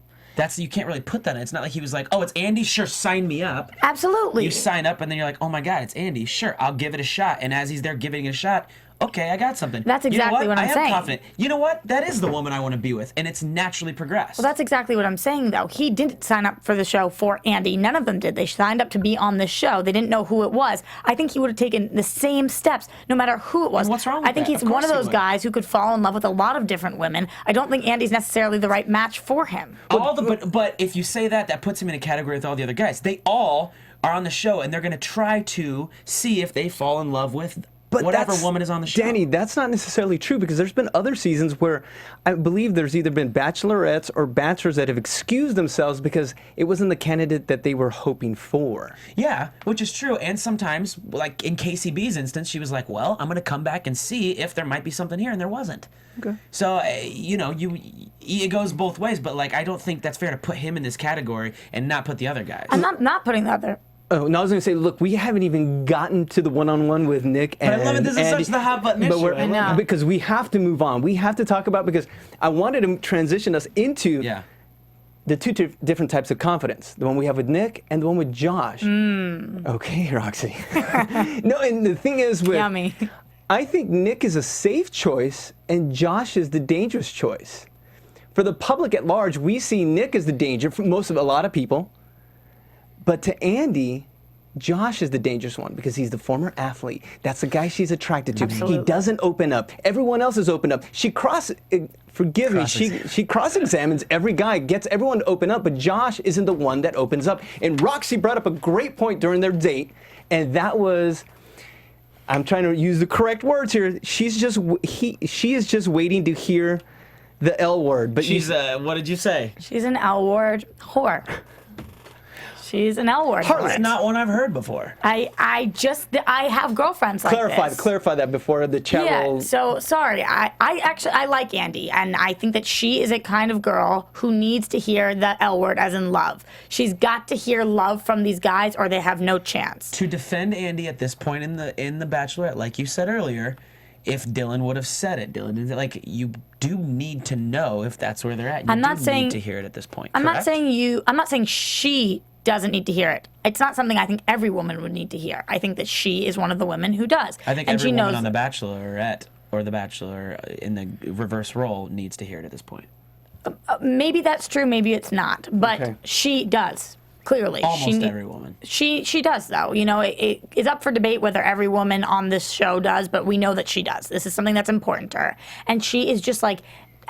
[SPEAKER 5] You can't really put that in. It's not like he was like, oh, it's Andi, sure, sign me up.
[SPEAKER 6] Absolutely.
[SPEAKER 5] You sign up, and then you're like, oh my God, it's Andi, sure, I'll give it a shot. And as he's there giving it a shot, okay, I got something.
[SPEAKER 6] That's exactly what I'm saying.
[SPEAKER 5] I am confident. You know what? That is the woman I want to be with, and it's naturally progressed.
[SPEAKER 6] Well, that's exactly what I'm saying, though. He didn't sign up for the show for Andi. None of them did. They signed up to be on the show. They didn't know who it was. I think he would have taken the same steps no matter who it was.
[SPEAKER 5] And what's wrong with
[SPEAKER 6] I think
[SPEAKER 5] that?
[SPEAKER 6] he's
[SPEAKER 5] Of
[SPEAKER 6] one of
[SPEAKER 5] course he
[SPEAKER 6] those
[SPEAKER 5] would.
[SPEAKER 6] guys who could fall in love with a lot of different women. I don't think Andi's necessarily the right match for him.
[SPEAKER 5] But if you say that, that puts him in a category with all the other guys. They all are on the show, and they're going to try to see if they fall in love with whatever woman is on the show.
[SPEAKER 4] Danny, that's not necessarily true because there's been other seasons where I believe there's either been bachelorettes or bachelors that have excused themselves because it wasn't the candidate that they were hoping for.
[SPEAKER 5] Yeah, which is true. And sometimes, like in KCB's instance, she was like, well, I'm going to come back and see if there might be something here, and there wasn't.
[SPEAKER 4] Okay.
[SPEAKER 5] So, it goes both ways, but like I don't think that's fair to put him in this category and not put the other guys.
[SPEAKER 6] I'm not putting the other.
[SPEAKER 4] Oh, no, I was going to say, look, we haven't even gotten to the one-on-one with Nick and
[SPEAKER 5] But I love it. This is such the hot button issue.
[SPEAKER 6] I know.
[SPEAKER 4] Because we have to move on. We have to talk about, because I wanted to transition us into the two different types of confidence. The one we have with Nick and the one with Josh. Okay, Roxy. No, and the thing is with...
[SPEAKER 6] Yummy.
[SPEAKER 4] I think Nick is a safe choice and Josh is the dangerous choice. For the public at large, we see Nick as the danger for a lot of people. But to Andi, Josh is the dangerous one because he's the former athlete. That's the guy she's attracted to.
[SPEAKER 6] Absolutely.
[SPEAKER 4] He doesn't open up. Everyone else is open up. She cross-examines every guy, gets everyone to open up, but Josh isn't the one that opens up. And Roxy brought up a great point during their date, and that was, I'm trying to use the correct words here. She is just waiting to hear the L word. But
[SPEAKER 5] She's what did you say?
[SPEAKER 6] She's an L word whore. She's an L word.
[SPEAKER 5] It's not one I've heard before.
[SPEAKER 6] I have girlfriends like this.
[SPEAKER 4] Clarify that before the chat
[SPEAKER 6] Yeah,
[SPEAKER 4] roll.
[SPEAKER 6] so sorry. I like Andi, and I think that she is a kind of girl who needs to hear the L word, as in love. She's got to hear love from these guys, or they have no chance.
[SPEAKER 5] To defend Andi at this point in the Bachelorette, like you said earlier, if Dylan would have said it, like you do need to know if that's where they're at. You need to hear it at this point.
[SPEAKER 6] I'm not
[SPEAKER 5] correct?
[SPEAKER 6] saying she doesn't need to hear it. It's not something I think every woman would need to hear. I think that she is one of the women who does.
[SPEAKER 5] I think
[SPEAKER 6] and
[SPEAKER 5] every
[SPEAKER 6] she
[SPEAKER 5] woman
[SPEAKER 6] knows
[SPEAKER 5] on The Bachelorette or The Bachelor in the reverse role needs to hear it at this point.
[SPEAKER 6] Maybe that's true, maybe it's not. But she does, clearly.
[SPEAKER 5] Almost every woman.
[SPEAKER 6] She does, though. You know, it is up for debate whether every woman on this show does, but we know that she does. This is something that's important to her. And she is just like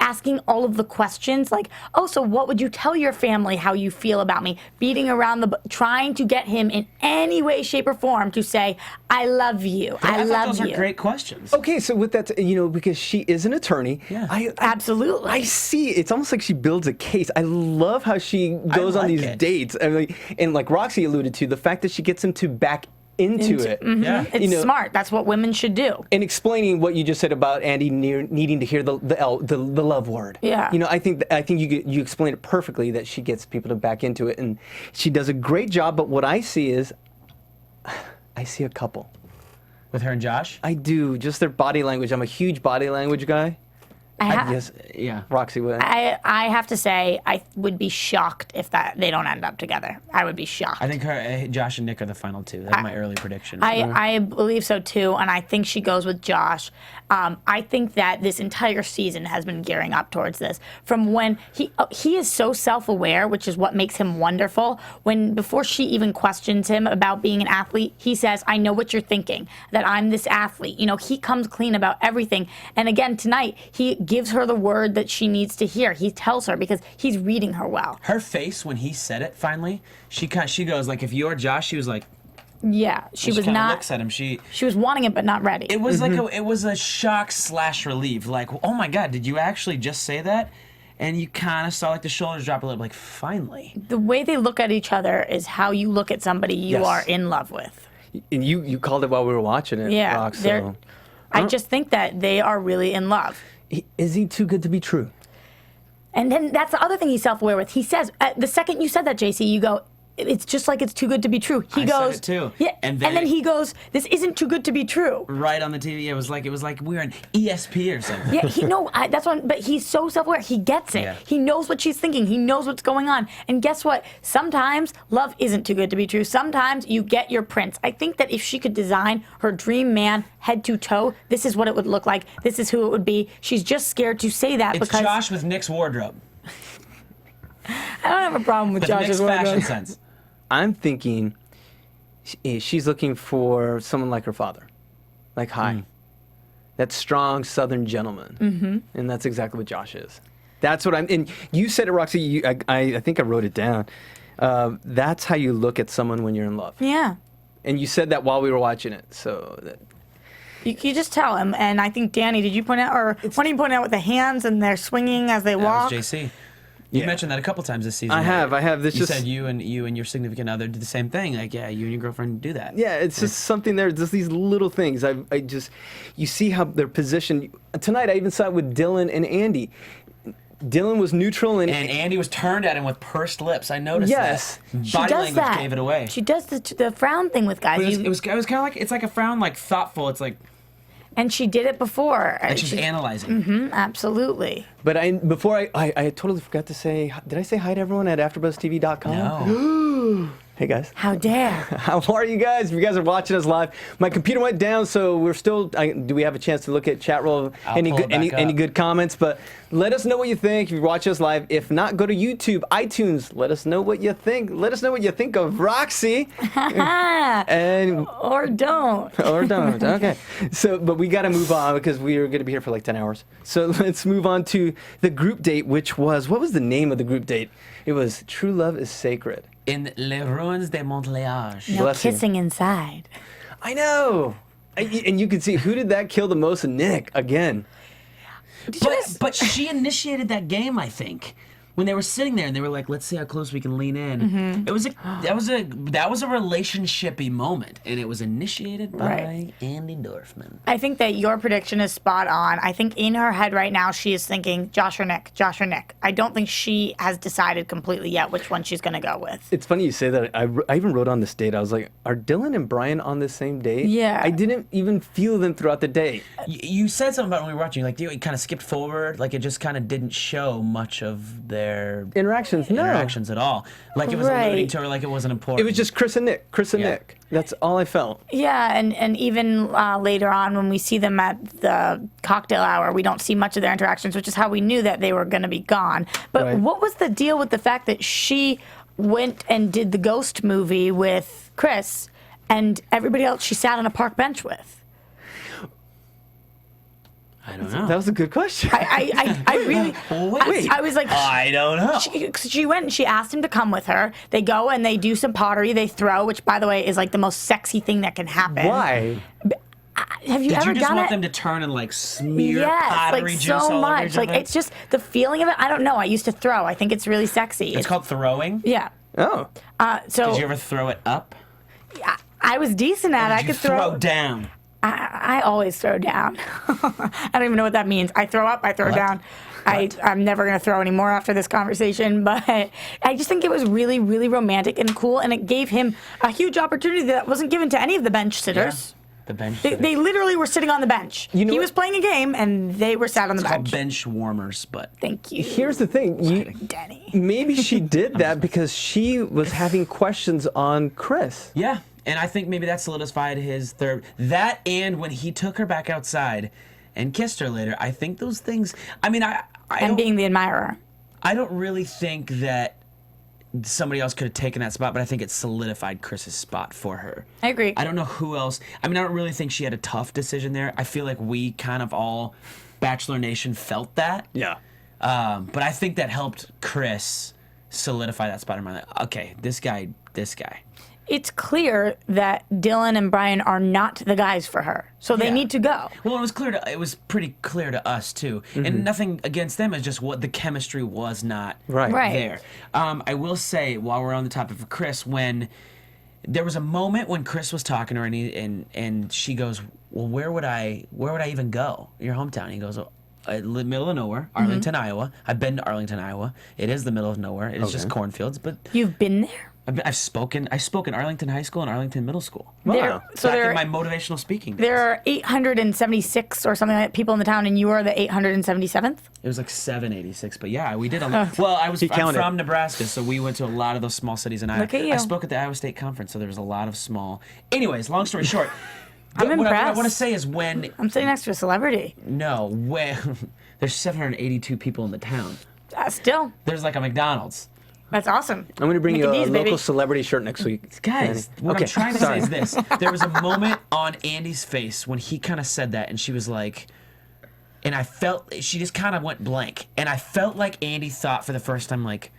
[SPEAKER 6] asking all of the questions, like, oh, so what would you tell your family how you feel about me? Beating around trying to get him in any way, shape, or form to say, I love you. I love
[SPEAKER 5] those
[SPEAKER 6] you.
[SPEAKER 5] are great questions.
[SPEAKER 4] Okay, so with that, because she is an attorney,
[SPEAKER 6] Absolutely.
[SPEAKER 4] I see. It's almost like she builds a case. I love how she goes on these dates. I mean, and like Roxy alluded to, the fact that she gets him to back into it.
[SPEAKER 6] Mm-hmm.
[SPEAKER 5] Yeah.
[SPEAKER 6] It's smart. That's what women should do.
[SPEAKER 4] And explaining what you just said about Andi needing to hear the love word.
[SPEAKER 6] Yeah.
[SPEAKER 4] I think you explained it perfectly, that she gets people to back into it, and she does a great job. But what I see is, I see a couple.
[SPEAKER 5] With her and Josh?
[SPEAKER 4] I do. Just their body language. I'm a huge body language guy. Yes.
[SPEAKER 5] Yeah.
[SPEAKER 4] Roxy would.
[SPEAKER 6] I have to say, I would be shocked if they don't end up together. I would be shocked.
[SPEAKER 5] I think Josh and Nick are the final two. That's my early prediction.
[SPEAKER 6] I believe so too, and I think she goes with Josh. I think that this entire season has been gearing up towards this. From when he is so self-aware, which is what makes him wonderful. When before she even questions him about being an athlete, he says, "I know what you're thinking. That I'm this athlete." You know, he comes clean about everything. And again tonight, he gives her the word that she needs to hear. He tells her because he's reading her well.
[SPEAKER 5] Her face when he said it finally, she goes like, if you're Josh, she was like,
[SPEAKER 6] yeah, she was not.
[SPEAKER 5] Looks at him. She
[SPEAKER 6] was wanting it but not ready.
[SPEAKER 5] It was like it was a shock / relief. Like, oh my God, did you actually just say that? And you kind of saw like the shoulders drop a little. Like, finally.
[SPEAKER 6] The way they look at each other is how you look at somebody you are in love with.
[SPEAKER 4] And you called it while we were watching it.
[SPEAKER 6] Yeah,
[SPEAKER 4] Rox, so.
[SPEAKER 6] I just think that they are really in love.
[SPEAKER 4] Is he too good to be true?
[SPEAKER 6] And then that's the other thing he's self-aware with. He says, the second you said that, JC, you go, it's just like it's too good to be true. He goes,
[SPEAKER 5] said it too.
[SPEAKER 6] Yeah,
[SPEAKER 5] and
[SPEAKER 6] then he goes, this isn't too good to be true.
[SPEAKER 5] Right on the TV, it was like we were on ESP or something.
[SPEAKER 6] Yeah, that's one. But he's so self-aware. He gets it.
[SPEAKER 5] Yeah.
[SPEAKER 6] He knows what she's thinking. He knows what's going on. And guess what? Sometimes love isn't too good to be true. Sometimes you get your prince. I think that if she could design her dream man head to toe, this is what it would look like. This is who it would be. She's just scared to say that
[SPEAKER 5] It's
[SPEAKER 6] because
[SPEAKER 5] Josh with Nick's wardrobe.
[SPEAKER 6] I don't have a problem with Josh's
[SPEAKER 5] Nick's fashion
[SPEAKER 6] wardrobe.
[SPEAKER 5] sense.
[SPEAKER 4] I'm thinking she's looking for someone like her father, like that strong Southern gentleman, and that's exactly what Josh is. That's what I'm. And you said it, Roxy. I think I wrote it down. That's how you look at someone when you're in love.
[SPEAKER 6] Yeah.
[SPEAKER 4] And you said that while we were watching it, so.
[SPEAKER 6] You just tell him. And I think Danny, did you point out, or why don't you point out with the hands and they're swinging as they walk?
[SPEAKER 5] That was JC. You mentioned that a couple times this season.
[SPEAKER 4] I have. This
[SPEAKER 5] you
[SPEAKER 4] just
[SPEAKER 5] said you and your significant other did the same thing. Like, yeah, you and your girlfriend do that.
[SPEAKER 4] Yeah, it's just something there. Just these little things. I just, you see how they're positioned. Tonight, I even saw it with Dylan and Andi. Dylan was neutral and
[SPEAKER 5] Andi was turned at him with pursed lips. I noticed
[SPEAKER 4] Yes.
[SPEAKER 5] that.
[SPEAKER 6] She
[SPEAKER 5] Body
[SPEAKER 6] does
[SPEAKER 5] language
[SPEAKER 6] that.
[SPEAKER 5] gave it away.
[SPEAKER 6] She does the frown thing with guys.
[SPEAKER 5] But it was kind of like, it's like a frown, like thoughtful. It's like,
[SPEAKER 6] and she did it before.
[SPEAKER 5] like she's analyzing.
[SPEAKER 6] Absolutely.
[SPEAKER 4] But before I totally forgot to say, did I say hi to everyone at AfterBuzzTV.com?
[SPEAKER 5] No.
[SPEAKER 4] Hey guys.
[SPEAKER 6] How dare.
[SPEAKER 4] How are you guys? If you guys are watching us live, my computer went down, so we're still. Do we have a chance to look at chat roll? Any good comments? But let us know what you think if you watch us live. If not, go to YouTube, iTunes. Let us know what you think. Let us know what you think of Roxy. and
[SPEAKER 6] Or don't.
[SPEAKER 4] Or don't. Okay. So, but we got to move on because we are going to be here for like 10 hours. So let's move on to the group date, which was, what was the name of the group date? It was True Love is Sacred.
[SPEAKER 5] In Les Ruins de Montléage.
[SPEAKER 6] No
[SPEAKER 4] Bless you.
[SPEAKER 6] kissing inside.
[SPEAKER 4] I know. And you can see, who did that kill the most? Nick, again.
[SPEAKER 5] But she initiated that game, I think. When they were sitting there and they were like, let's see how close we can lean in. It was that was a relationship-y moment, and it was initiated by Andi Dorfman.
[SPEAKER 6] I think that your prediction is spot on. I think in her head right now she is thinking Josh or Nick, Josh or Nick. I don't think she has decided completely yet which one she's going to go with.
[SPEAKER 4] It's funny you say that. I even wrote on this date. I was like, are Dylan and Brian on the same date?
[SPEAKER 6] Yeah.
[SPEAKER 4] I didn't even feel them throughout the day.
[SPEAKER 5] You said something about when we were watching, like, it kind of skipped forward, like it just kind of didn't show much of their
[SPEAKER 4] Interactions
[SPEAKER 5] at all. Like it was alluding to her, like it wasn't important.
[SPEAKER 4] It was just Chris and Nick. Nick. That's all I felt.
[SPEAKER 6] Yeah, and even later on when we see them at the cocktail hour, we don't see much of their interactions, which is how we knew that they were going to be gone. But what was the deal with the fact that she went and did the Ghost movie with Chris and everybody else she sat on a park bench with?
[SPEAKER 5] I don't know.
[SPEAKER 4] That was a good question.
[SPEAKER 6] I really, I was like,
[SPEAKER 5] I don't know.
[SPEAKER 6] She went and she asked him to come with her. They go and they do some pottery. They throw, which by the way is like the most sexy thing that can happen.
[SPEAKER 4] Why?
[SPEAKER 6] Have you
[SPEAKER 5] Did
[SPEAKER 6] ever
[SPEAKER 5] you just
[SPEAKER 6] done
[SPEAKER 5] want
[SPEAKER 6] it?
[SPEAKER 5] them to turn and like smear
[SPEAKER 6] Yes,
[SPEAKER 5] pottery
[SPEAKER 6] like
[SPEAKER 5] juice
[SPEAKER 6] so
[SPEAKER 5] all over
[SPEAKER 6] much.
[SPEAKER 5] each
[SPEAKER 6] Like
[SPEAKER 5] other?
[SPEAKER 6] it's just the feeling of it. I don't know. I used to throw. I think it's really sexy.
[SPEAKER 5] It's called throwing.
[SPEAKER 6] Yeah.
[SPEAKER 4] Oh.
[SPEAKER 6] So
[SPEAKER 5] Did you ever throw it up?
[SPEAKER 6] I was decent at it. I
[SPEAKER 5] Did you
[SPEAKER 6] could
[SPEAKER 5] throw down?
[SPEAKER 6] I always throw down. I don't even know what that means. I throw up, I throw down. I'm never going to throw anymore after this conversation, but I just think it was really, really romantic and cool, and it gave him a huge opportunity that wasn't given to any of the bench sitters.
[SPEAKER 5] The bench.
[SPEAKER 6] They literally were sitting on the bench.
[SPEAKER 4] You know
[SPEAKER 6] he
[SPEAKER 4] what?
[SPEAKER 6] was playing a game, and they were sat on the
[SPEAKER 5] It's called
[SPEAKER 6] bench.
[SPEAKER 5] bench warmers, but
[SPEAKER 6] Thank you.
[SPEAKER 4] Here's the thing.
[SPEAKER 6] Danny.
[SPEAKER 4] Maybe she did that because she was having questions on Chris.
[SPEAKER 5] yeah. And I think maybe that solidified his third. That and when he took her back outside and kissed her later, I think those things. I mean, I
[SPEAKER 6] And
[SPEAKER 5] don't,
[SPEAKER 6] being the admirer.
[SPEAKER 5] I don't really think that somebody else could have taken that spot, but I think it solidified Chris's spot for her.
[SPEAKER 6] I agree.
[SPEAKER 5] I don't know who else. I mean, I don't really think she had a tough decision there. I feel like we kind of all, Bachelor Nation, felt that.
[SPEAKER 4] Yeah.
[SPEAKER 5] But I think that helped Chris solidify that spot in my life. Okay, this guy.
[SPEAKER 6] It's clear that Dylan and Brian are not the guys for her, so they
[SPEAKER 5] Yeah.
[SPEAKER 6] need to go.
[SPEAKER 5] Well, it was pretty clear to us too, and nothing against them. It's just what the chemistry was not
[SPEAKER 4] Right.
[SPEAKER 6] Right.
[SPEAKER 5] there. I will say, while we're on the topic of Chris, when there was a moment when Chris was talking to her, and she goes, "Well, where would I even go? Your hometown?" He goes, "Oh, middle of nowhere, Arlington, Iowa. I've been to Arlington, Iowa. It is the middle of nowhere. It's just cornfields, but
[SPEAKER 6] You've been there?
[SPEAKER 5] I spoke in Arlington High School and Arlington Middle School.
[SPEAKER 6] There, so
[SPEAKER 5] Back
[SPEAKER 6] there,
[SPEAKER 5] in my motivational speaking.
[SPEAKER 6] there are 876 or something like that people in the town, and you are the 877th?
[SPEAKER 5] It was like 786, but yeah, we did a lot. Well, I'm
[SPEAKER 4] counted.
[SPEAKER 5] from Nebraska, so we went to a lot of those small cities in Iowa.
[SPEAKER 6] Look at you.
[SPEAKER 5] I spoke at the Iowa State Conference, so there was a lot of small. Anyways, long story short,
[SPEAKER 6] I'm
[SPEAKER 5] what I
[SPEAKER 6] impressed.
[SPEAKER 5] want to say is when
[SPEAKER 6] I'm sitting next to a celebrity.
[SPEAKER 5] there's 782 people in the town.
[SPEAKER 6] Still,
[SPEAKER 5] There's like a McDonald's.
[SPEAKER 6] that's awesome.
[SPEAKER 4] I'm going to bring you
[SPEAKER 6] Mickey
[SPEAKER 4] a
[SPEAKER 6] D's,
[SPEAKER 4] local
[SPEAKER 6] baby.
[SPEAKER 4] celebrity shirt next week.
[SPEAKER 5] Guys,
[SPEAKER 4] Danny.
[SPEAKER 5] what
[SPEAKER 4] Okay,
[SPEAKER 5] I'm trying to
[SPEAKER 4] sorry.
[SPEAKER 5] say is this. There was a moment on Andy's face when he kind of said that, and she was like, and I felt, she just kind of went blank. And I felt like Andy thought for the first time, like,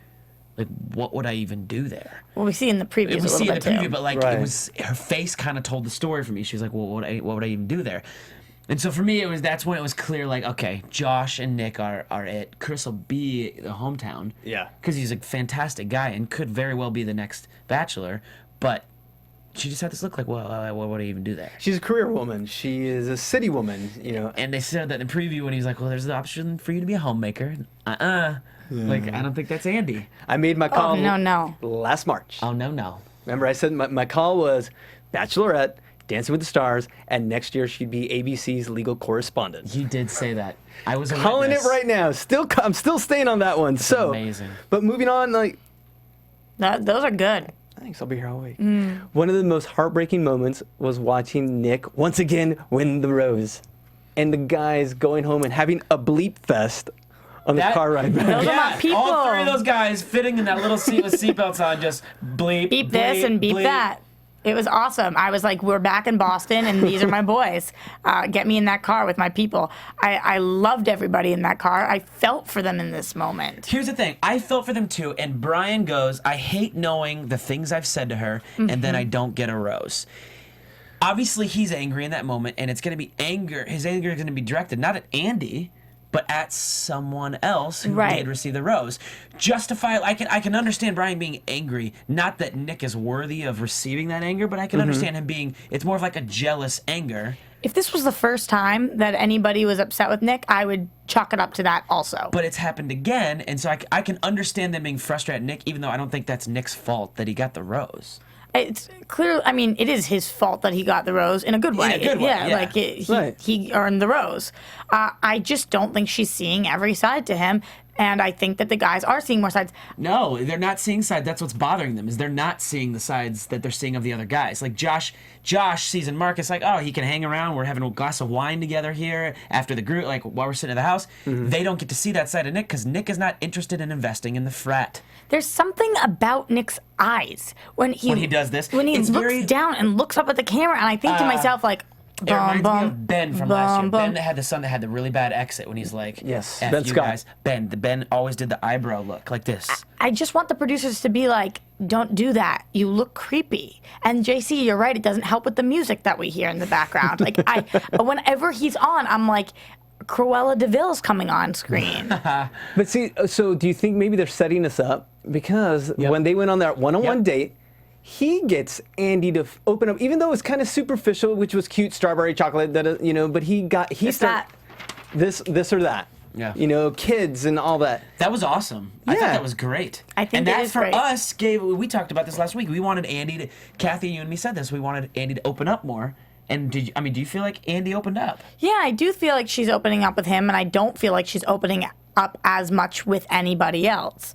[SPEAKER 5] what would I even do there?
[SPEAKER 6] Well, we see in the previews
[SPEAKER 5] We
[SPEAKER 6] a little
[SPEAKER 5] see in the
[SPEAKER 6] bit,
[SPEAKER 5] preview,
[SPEAKER 6] too.
[SPEAKER 5] but like
[SPEAKER 4] Right.
[SPEAKER 5] it was, her face kind of told the story for me. She was like, well, what would I even do there? And so for me, that's when it was clear, like, okay, Josh and Nick are it. Chris will be the hometown.
[SPEAKER 4] Yeah.
[SPEAKER 5] Because he's a fantastic guy and could very well be the next Bachelor. But she just had this look like, well, what would I even do there?
[SPEAKER 4] She's a career woman. She is a city woman, you know.
[SPEAKER 5] And they said that in the preview when he was like, well, there's the option for you to be a homemaker. Like, I don't think that's Andy.
[SPEAKER 4] I made my call
[SPEAKER 6] no.
[SPEAKER 4] last March.
[SPEAKER 5] Oh, no.
[SPEAKER 4] Remember, I said my call was Bachelorette, Dancing with the Stars, and next year she'd be ABC's legal correspondent.
[SPEAKER 5] You did say that. I was a
[SPEAKER 4] Calling it
[SPEAKER 5] witness.
[SPEAKER 4] right now. I'm still staying on that one. So
[SPEAKER 5] amazing.
[SPEAKER 4] But moving on, like,
[SPEAKER 6] Those are good.
[SPEAKER 4] thanks, I'll be here all week. One of the most heartbreaking moments was watching Nick once again win the rose, and the guys going home and having a bleep fest on the car ride back.
[SPEAKER 6] Those are my people.
[SPEAKER 5] All three of those guys fitting in that little seat with seatbelts on, just bleep,
[SPEAKER 6] Beep this and beep
[SPEAKER 5] bleep.
[SPEAKER 6] that. It was awesome. I was like, we're back in Boston, and these are my boys. Get me in that car with my people. I loved everybody in that car. I felt for them in this moment.
[SPEAKER 5] Here's the thing. I felt for them too, and Brian goes, I hate knowing the things I've said to her, and then I don't get a rose. Obviously, he's angry in that moment, and it's going to be anger. His anger is going to be directed not at Andy, but at someone else who
[SPEAKER 6] Right.
[SPEAKER 5] did receive the rose. Justify. I can understand Brian being angry. Not that Nick is worthy of receiving that anger, but I can understand him being. It's more of like a jealous anger.
[SPEAKER 6] If this was the first time that anybody was upset with Nick, I would chalk it up to that also.
[SPEAKER 5] But it's happened again, and so I can understand them being frustrated at Nick, even though I don't think that's Nick's fault that he got the rose.
[SPEAKER 6] It's clear. I mean, it is his fault that he got the rose in a good way.
[SPEAKER 5] a good way, yeah.
[SPEAKER 6] Like
[SPEAKER 4] Right.
[SPEAKER 6] he earned the rose. I just don't think she's seeing every side to him, and I think that the guys are seeing more sides.
[SPEAKER 5] No, they're not seeing sides. That's what's bothering them, is they're not seeing the sides that they're seeing of the other guys. Like Josh sees in Marcus, like, oh, he can hang around. We're having a glass of wine together here after the group, like while we're sitting at the house. They don't get to see that side of Nick because Nick is not interested in investing in the frat.
[SPEAKER 6] There's something about Nick's eyes when he
[SPEAKER 5] does this.
[SPEAKER 6] When he
[SPEAKER 5] It's
[SPEAKER 6] looks
[SPEAKER 5] very-
[SPEAKER 6] down and looks up at the camera, and I think to myself, like,
[SPEAKER 5] It reminds me of Ben from last year.
[SPEAKER 6] bum,
[SPEAKER 5] Ben
[SPEAKER 6] bum.
[SPEAKER 5] that had the son that had the really bad exit when he's like,
[SPEAKER 4] Yes,
[SPEAKER 5] F
[SPEAKER 4] Ben
[SPEAKER 5] you
[SPEAKER 4] Scott.
[SPEAKER 5] guys. Ben always did the eyebrow look like this.
[SPEAKER 6] I just want the producers to be like, don't do that. You look creepy. And JC, you're right. It doesn't help with the music that we hear in the background. Like whenever he's on, I'm like, Cruella DeVille's coming on screen.
[SPEAKER 4] But see, so do you think maybe they're setting us up? Because when they went on that one-on-one
[SPEAKER 5] Yep.
[SPEAKER 4] date, he gets Andy to open up, even though it's kind of superficial, which was cute, strawberry chocolate, but he
[SPEAKER 6] It's
[SPEAKER 4] started this or that.
[SPEAKER 5] Yeah.
[SPEAKER 4] Kids and all that.
[SPEAKER 5] That was awesome. I thought
[SPEAKER 4] Yeah.
[SPEAKER 5] that was great.
[SPEAKER 6] I think
[SPEAKER 5] and
[SPEAKER 6] it
[SPEAKER 5] that
[SPEAKER 6] is
[SPEAKER 5] for
[SPEAKER 6] great.
[SPEAKER 5] us we talked about this last week. We wanted Andy to, Kathy, you and me said this, we wanted Andy to open up more And do you feel like Andi opened up?
[SPEAKER 6] Yeah, I do feel like she's opening up with him, and I don't feel like she's opening up as much with anybody else.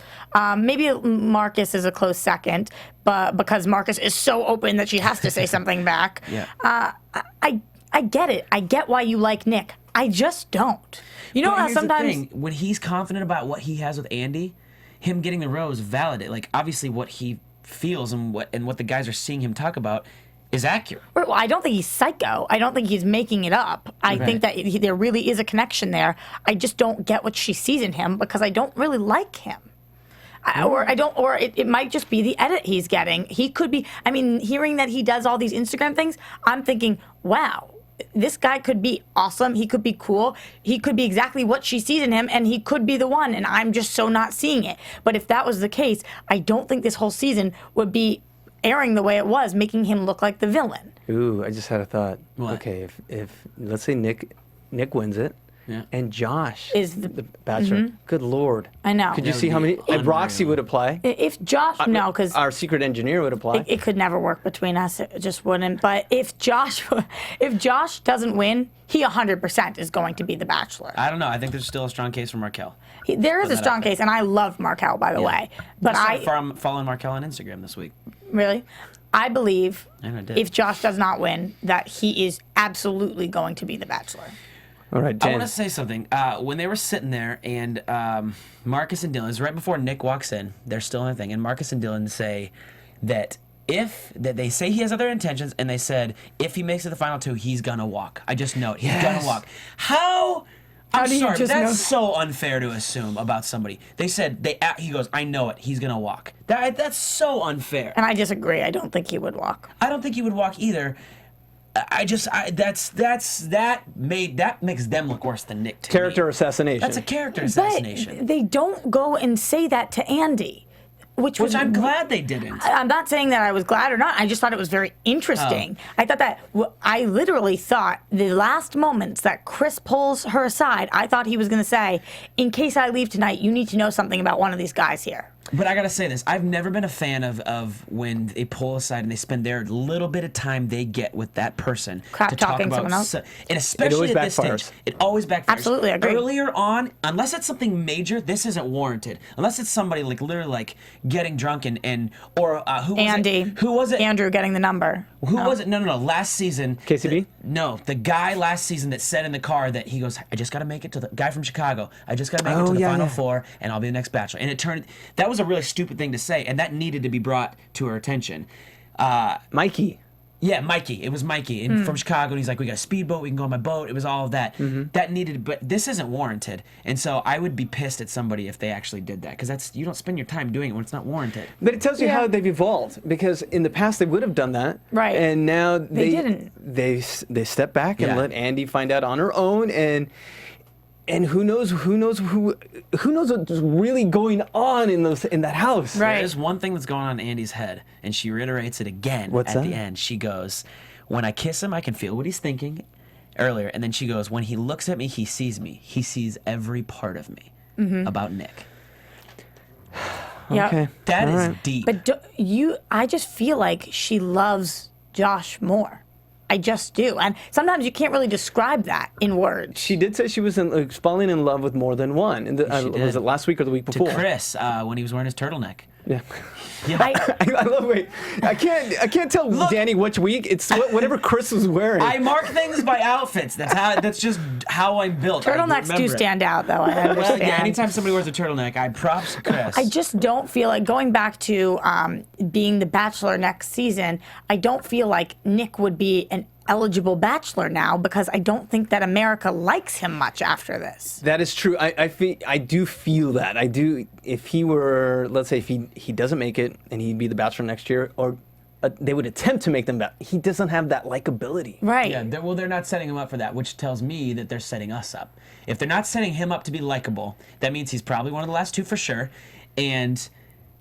[SPEAKER 6] Maybe Marcus is a close second, but because Marcus is so open that she has to say something back.
[SPEAKER 5] Yeah.
[SPEAKER 6] I get it. I get why you like Nick. I just don't. You know
[SPEAKER 5] But
[SPEAKER 6] how
[SPEAKER 5] here's the
[SPEAKER 6] sometimes
[SPEAKER 5] thing, when he's confident about what he has with Andi, him getting the rose validate. Like obviously what he feels and what the guys are seeing him talk about is accurate.
[SPEAKER 6] Well, I don't think he's psycho. I don't think he's making it up. I think that there really is a connection there. I just don't get what she sees in him because I don't really like him. Or it might just be the edit he's getting. He could be, I mean, hearing that he does all these Instagram things, I'm thinking, wow, this guy could be awesome. He could be cool. He could be exactly what she sees in him, and he could be the one, and I'm just so not seeing it. But if that was the case, I don't think this whole season would be airing the way it was, making him look like the villain.
[SPEAKER 4] Ooh, I just had a thought.
[SPEAKER 5] What?
[SPEAKER 4] Okay, if let's say Nick wins it,
[SPEAKER 5] Yeah.
[SPEAKER 4] and Josh
[SPEAKER 6] Is
[SPEAKER 4] the Bachelor. Good Lord.
[SPEAKER 6] I know.
[SPEAKER 4] Could you
[SPEAKER 5] That
[SPEAKER 4] see
[SPEAKER 5] would
[SPEAKER 4] how
[SPEAKER 5] be
[SPEAKER 4] many? If Roxy
[SPEAKER 5] unreal.
[SPEAKER 4] would apply.
[SPEAKER 6] If Josh, no, because
[SPEAKER 4] Our secret engineer would apply.
[SPEAKER 6] it could never work between us. It just wouldn't. But if Josh doesn't win, he 100% is going to be the Bachelor.
[SPEAKER 5] I don't know. I think there's still a strong case for Markel.
[SPEAKER 6] There is a
[SPEAKER 5] that
[SPEAKER 6] strong
[SPEAKER 5] out there.
[SPEAKER 6] case, and I love Markel, by the way. But
[SPEAKER 5] From following Markel on Instagram this week.
[SPEAKER 6] really, I believe
[SPEAKER 5] And I did.
[SPEAKER 6] if Josh does not win, that he is absolutely going to be the Bachelor.
[SPEAKER 4] All right,
[SPEAKER 5] I
[SPEAKER 4] Jen.
[SPEAKER 5] want to say something. When they were sitting there, and Marcus and Dylan, it's right before Nick walks in. They're still in the thing, and Marcus and Dylan say that they say he has other intentions, and they said if he makes it to the final two, he's gonna walk. I just know it. He's gonna walk. How? I'm
[SPEAKER 6] do you
[SPEAKER 5] sorry,
[SPEAKER 6] just know
[SPEAKER 5] that's
[SPEAKER 6] that?
[SPEAKER 5] so unfair to assume about somebody. They said he goes, I know it. He's gonna walk. That's so unfair.
[SPEAKER 6] And I disagree. I don't think he would walk.
[SPEAKER 5] I don't think he would walk either. That makes them look worse than Nick. To
[SPEAKER 4] Character
[SPEAKER 5] me.
[SPEAKER 4] assassination.
[SPEAKER 5] That's a character assassination.
[SPEAKER 6] But they don't go and say that to Andy. Which
[SPEAKER 5] I'm glad they didn't.
[SPEAKER 6] I'm not saying that I was glad or not. I just thought it was very interesting. I thought that I literally thought the last moments that Chris pulls her aside, I thought he was going to say, in case I leave tonight, you need to know something about one of these guys here.
[SPEAKER 5] But I gotta say this: I've never been a fan of when they pull aside and they spend their little bit of time they get with that person
[SPEAKER 6] Crap
[SPEAKER 5] to talk
[SPEAKER 6] talking
[SPEAKER 5] about
[SPEAKER 6] someone else.
[SPEAKER 5] and especially
[SPEAKER 4] always
[SPEAKER 5] at this
[SPEAKER 4] backfires.
[SPEAKER 5] stage, it always backfires.
[SPEAKER 6] Absolutely, I agree.
[SPEAKER 5] Earlier on, unless it's something major, this isn't warranted. Unless it's somebody like literally like getting drunk or who was
[SPEAKER 6] Andy.
[SPEAKER 5] it? Who was it?
[SPEAKER 6] Andrew getting the number.
[SPEAKER 5] Who was it? No. Last season.
[SPEAKER 4] KCB?
[SPEAKER 5] No, the guy last season that said in the car that he goes, I just got to make it to the guy from Chicago. I just got to make it to the final four, and I'll be the next Bachelor. And that was a really stupid thing to say, and that needed to be brought to her attention.
[SPEAKER 4] Mikey.
[SPEAKER 5] Yeah, Mikey. It was Mikey from Chicago, and he's like, we got a speedboat, we can go on my boat. It was all of that. That needed, but this isn't warranted. And so I would be pissed at somebody if they actually did that, because you don't spend your time doing it when it's not warranted.
[SPEAKER 4] But it tells you how they've evolved, because in the past they would have done that,
[SPEAKER 6] Right.
[SPEAKER 4] And now
[SPEAKER 6] They didn't.
[SPEAKER 4] They step back and
[SPEAKER 5] Yeah.
[SPEAKER 4] let Andy find out on her own, and who knows what's really going on in that house.
[SPEAKER 6] Right.
[SPEAKER 5] There's one thing that's going on in Andy's head, and she reiterates it again
[SPEAKER 4] What's
[SPEAKER 5] at
[SPEAKER 4] that?
[SPEAKER 5] the end. She goes, when I kiss him, I can feel what he's thinking earlier. And then she goes, when he looks at me, he sees me. He sees every part of me about Nick.
[SPEAKER 6] Yeah.
[SPEAKER 4] Okay.
[SPEAKER 5] That
[SPEAKER 4] All
[SPEAKER 5] is
[SPEAKER 4] right.
[SPEAKER 5] deep.
[SPEAKER 6] But I just feel like she loves Josh more. I just do. And sometimes you can't really describe that in words.
[SPEAKER 4] She did say she was falling in love with more than one. And
[SPEAKER 5] She
[SPEAKER 4] was
[SPEAKER 5] did.
[SPEAKER 4] it last week or the week
[SPEAKER 5] to
[SPEAKER 4] before?
[SPEAKER 5] Chris, when he was wearing his turtleneck.
[SPEAKER 4] Yeah.
[SPEAKER 6] I,
[SPEAKER 4] I love. Wait, I can't tell Danny which week. It's whatever Chris was wearing.
[SPEAKER 5] I mark things by outfits. That's just how I'm built. I
[SPEAKER 6] turtlenecks do
[SPEAKER 5] remember it.
[SPEAKER 6] stand out, though. I
[SPEAKER 5] Well,
[SPEAKER 6] understand.
[SPEAKER 5] yeah, anytime somebody wears a turtleneck, I props to Chris.
[SPEAKER 6] I just don't feel like going back to being the Bachelor next season. I don't feel like Nick would be an eligible Bachelor now, because I don't think that America likes him much after this.
[SPEAKER 4] That is true. I do feel that. I do. If he were, let's say, if he doesn't make it and he'd be the Bachelor next year, or they would attempt to make them back, he doesn't have that likability.
[SPEAKER 6] Right.
[SPEAKER 5] Yeah, they're not setting him up for that, which tells me that they're setting us up. If they're not setting him up to be likable, that means he's probably one of the last two for sure. And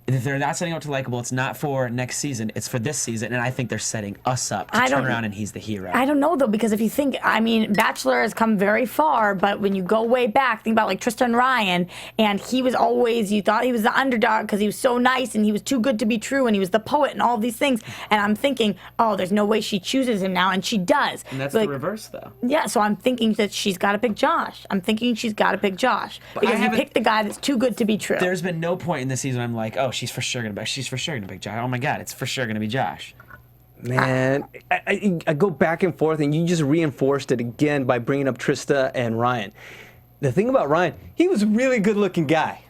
[SPEAKER 5] If they're not setting up to likable, it's not for next season. It's for this season, and I think they're setting us up to turn around and he's the hero.
[SPEAKER 6] I don't know though, because if you think, I mean, Bachelor has come very far, but when you go way back, think about like Tristan Ryan, and he was always, you thought he was the underdog because he was so nice and he was too good to be true and he was the poet and all these things. And I'm thinking, oh, there's no way she chooses him now, and she does.
[SPEAKER 5] And that's
[SPEAKER 6] like,
[SPEAKER 5] the reverse, though.
[SPEAKER 6] Yeah, so I'm thinking that she's got to pick Josh. Because you pick the guy that's too good to be true.
[SPEAKER 5] There's been no point in this season I'm like, oh, she's for sure gonna pick Josh. Oh my God, it's for sure gonna be Josh.
[SPEAKER 4] Man, I go back and forth, and you just reinforced it again by bringing up Trista and Ryan. The thing about Ryan, he was a really good-looking guy.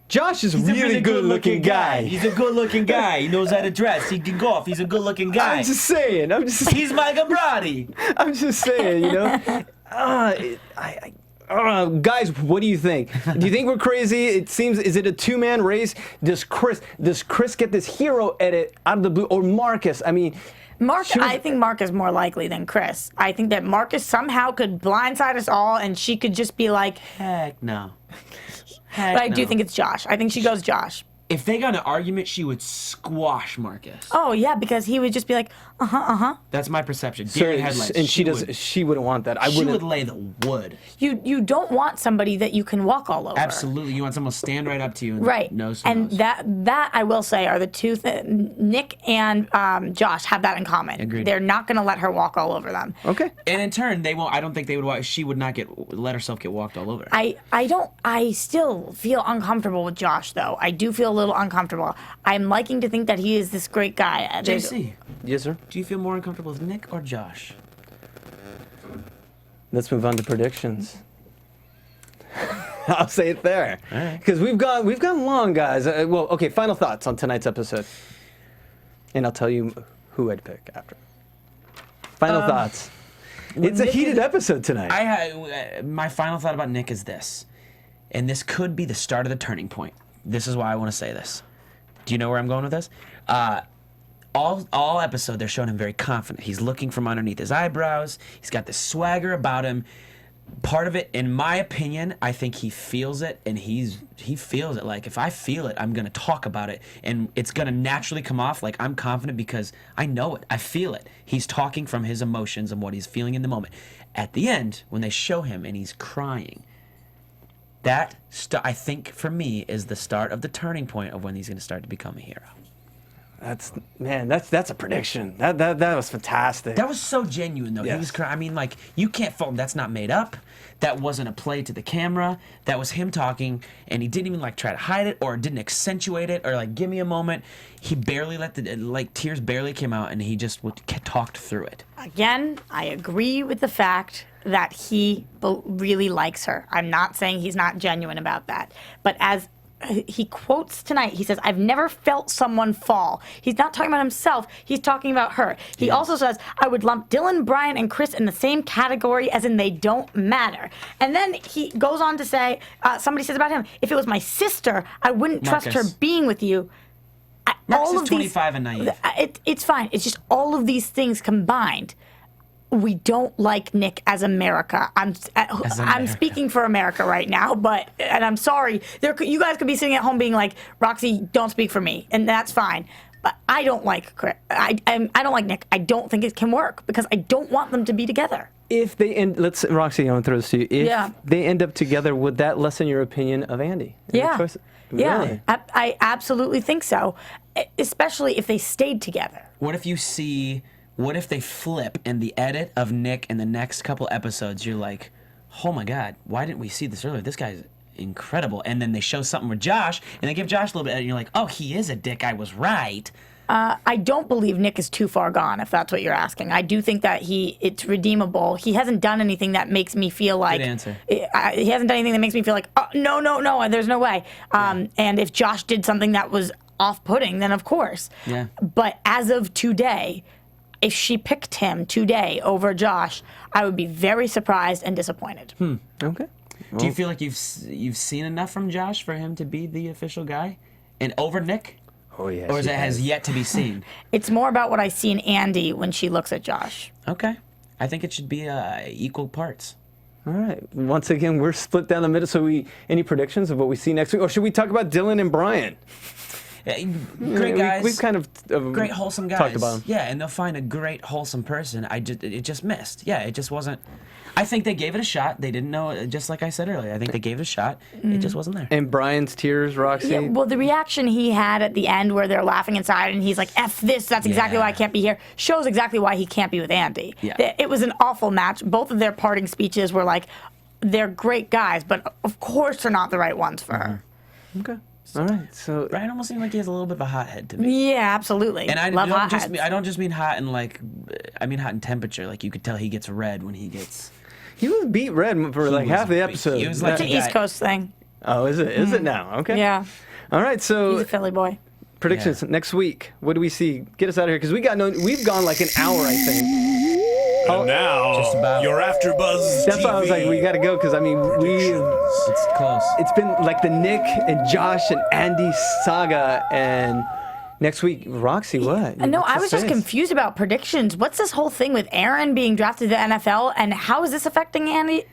[SPEAKER 4] Josh is a really good-looking guy.
[SPEAKER 5] He's a good-looking guy. He knows how to dress. He can golf. He's a good-looking guy.
[SPEAKER 4] I'm just saying.
[SPEAKER 5] He's my Gabrati.
[SPEAKER 4] I'm just saying, you know. Guys, what do you think? Do you think we're crazy? It seems, is it a two-man race? Does Chris get this hero edit out of the blue, or Marcus? I mean,
[SPEAKER 6] I think Mark is more likely than Chris. I think that Marcus somehow could blindside us all, and she could just be like,
[SPEAKER 5] heck no.
[SPEAKER 6] But I do think it's Josh. I think she goes Josh.
[SPEAKER 5] If they got in an argument, she would squash Marcus.
[SPEAKER 6] Oh yeah, because he would just be like,
[SPEAKER 5] That's my perception.
[SPEAKER 4] And she wouldn't want that.
[SPEAKER 5] She would lay the wood.
[SPEAKER 6] You don't want somebody that you can walk all over.
[SPEAKER 5] Absolutely, you want someone to stand right up to you and
[SPEAKER 6] right.
[SPEAKER 5] nose.
[SPEAKER 6] That I will say are the two Nick and Josh have that in common.
[SPEAKER 5] Agreed.
[SPEAKER 6] They're not going to let her walk all over them.
[SPEAKER 4] Okay.
[SPEAKER 5] And in turn, they won't. I don't think they would. She would not let herself get walked all over.
[SPEAKER 6] I still feel uncomfortable with Josh though. I do feel a little uncomfortable. I'm liking to think that he is this great guy.
[SPEAKER 5] JC.
[SPEAKER 4] Yes, sir.
[SPEAKER 5] Do you feel more uncomfortable with Nick or Josh?
[SPEAKER 4] Let's move on to predictions. I'll say it there.
[SPEAKER 5] All right.
[SPEAKER 4] Because we've gone long, guys. Okay, final thoughts on tonight's episode. And I'll tell you who I'd pick after. Final thoughts. It's a heated episode tonight.
[SPEAKER 5] My final thought about Nick is this. And this could be the start of the turning point. This is why I want to say this. Do you know where I'm going with this? All episode, they're showing him very confident. He's looking from underneath his eyebrows. He's got this swagger about him. Part of it, in my opinion, I think he feels it, and he feels it. Like, if I feel it, I'm going to talk about it, and it's going to naturally come off like I'm confident because I know it. I feel it. He's talking from his emotions and what he's feeling in the moment. At the end, when they show him and he's crying, that, I think, for me, is the start of the turning point of when he's going to start to become a hero.
[SPEAKER 4] That's a prediction. That was fantastic.
[SPEAKER 5] That was so genuine, though.
[SPEAKER 4] Yes.
[SPEAKER 5] He was crying. I mean, like, you can't fault him. That's not made up. That wasn't a play to the camera. That was him talking, and he didn't even, like, try to hide it or didn't accentuate it or, like, give me a moment. He barely tears barely came out, and he just talked through it.
[SPEAKER 6] Again, I agree with the fact that he really likes her. I'm not saying he's not genuine about that. But as he quotes tonight, he says, I've never felt someone fall. He's not talking about himself. He's talking about her. He also says, I would lump Dylan, Brian, and Chris in the same category as in they don't matter. And then he goes on to say, somebody says about him, if it was my sister, I wouldn't trust her being with you.
[SPEAKER 5] Marcus is 25 and naive.
[SPEAKER 6] It's fine. It's just all of these things combined. We don't like Nick as America. I'm speaking for America right now, and I'm sorry. You guys could be sitting at home being like, Roxy, don't speak for me, and that's fine. But I don't like Chris. I don't like Nick. I don't think it can work because I don't want them to be together.
[SPEAKER 4] If they end, Roxy, I want to throw this to you. If they end up together, would that lessen your opinion of Andi?
[SPEAKER 6] Yeah.
[SPEAKER 4] Really?
[SPEAKER 6] Yeah, I absolutely think so, especially if they stayed together.
[SPEAKER 5] What if they flip and the edit of Nick in the next couple episodes, you're like, oh my God, why didn't we see this earlier? This guy's incredible. And then they show something with Josh, and they give Josh a little bit edit, and you're like, oh, he is a dick. I was right.
[SPEAKER 6] I don't believe Nick is too far gone, if that's what you're asking. I do think that it's redeemable. He hasn't done anything that makes me feel like...
[SPEAKER 5] Good answer.
[SPEAKER 6] He hasn't done anything that makes me feel like, oh, no, there's no way. And if Josh did something that was off-putting, then of course.
[SPEAKER 5] Yeah.
[SPEAKER 6] But as of today, if she picked him today over Josh, I would be very surprised and disappointed.
[SPEAKER 4] Okay.
[SPEAKER 5] Do you feel like you've seen enough from Josh for him to be the official guy? And over Nick?
[SPEAKER 4] Oh, yes.
[SPEAKER 5] Or is it has yet to be seen?
[SPEAKER 6] It's more about what I see in Andi when she looks at Josh.
[SPEAKER 5] Okay. I think it should be equal parts.
[SPEAKER 4] All right. Once again, we're split down the middle. So any predictions of what we see next week? Or should we talk about Dylan and Brian?
[SPEAKER 5] Great guys.
[SPEAKER 4] We've kind of
[SPEAKER 5] great wholesome guys.
[SPEAKER 4] talked about them.
[SPEAKER 5] Yeah, and they'll find a great wholesome person. It just missed. Yeah, it just wasn't. I think they gave it a shot. They didn't know, just like I said earlier. I think they gave it a shot. It just wasn't there.
[SPEAKER 4] And Brian's tears, Roxy.
[SPEAKER 6] Yeah, well, the reaction he had at the end where they're laughing inside and he's like, F this, that's exactly why I can't be here, shows exactly why he can't be with Andi.
[SPEAKER 5] Yeah.
[SPEAKER 6] It was an awful match. Both of their parting speeches were like, they're great guys, but of course they're not the right ones for her.
[SPEAKER 4] Okay. All right. So
[SPEAKER 5] Brian almost seemed like he has a little bit of a hothead to me.
[SPEAKER 6] Yeah, absolutely.
[SPEAKER 5] And I
[SPEAKER 6] love
[SPEAKER 5] don't
[SPEAKER 6] hotheads.
[SPEAKER 5] I don't just mean hot in like, I mean hot in temperature. Like you could tell he gets red when he gets.
[SPEAKER 4] he was beat red for like half the episode.
[SPEAKER 5] He was like
[SPEAKER 6] It's an East Coast thing.
[SPEAKER 4] Oh, is it? Is it now? Okay.
[SPEAKER 6] Yeah,
[SPEAKER 4] All right.
[SPEAKER 6] he's
[SPEAKER 4] So
[SPEAKER 6] a Philly boy.
[SPEAKER 4] predictions next week. What do we see? Get us out of here because we've gone like an hour, I think.
[SPEAKER 1] And now,
[SPEAKER 5] Just about.
[SPEAKER 1] your AfterBuzz
[SPEAKER 4] That's why I was
[SPEAKER 1] TV.
[SPEAKER 4] like, we got to go because I mean,
[SPEAKER 5] It's close.
[SPEAKER 4] it's been like the Nick and Josh and Andy saga, and next week, Roxy, what?
[SPEAKER 6] No,
[SPEAKER 4] What's
[SPEAKER 6] I
[SPEAKER 4] the
[SPEAKER 6] was just
[SPEAKER 4] sense?
[SPEAKER 6] confused about predictions. What's this whole thing with Aaron being drafted to the NFL, and how is this affecting Andi?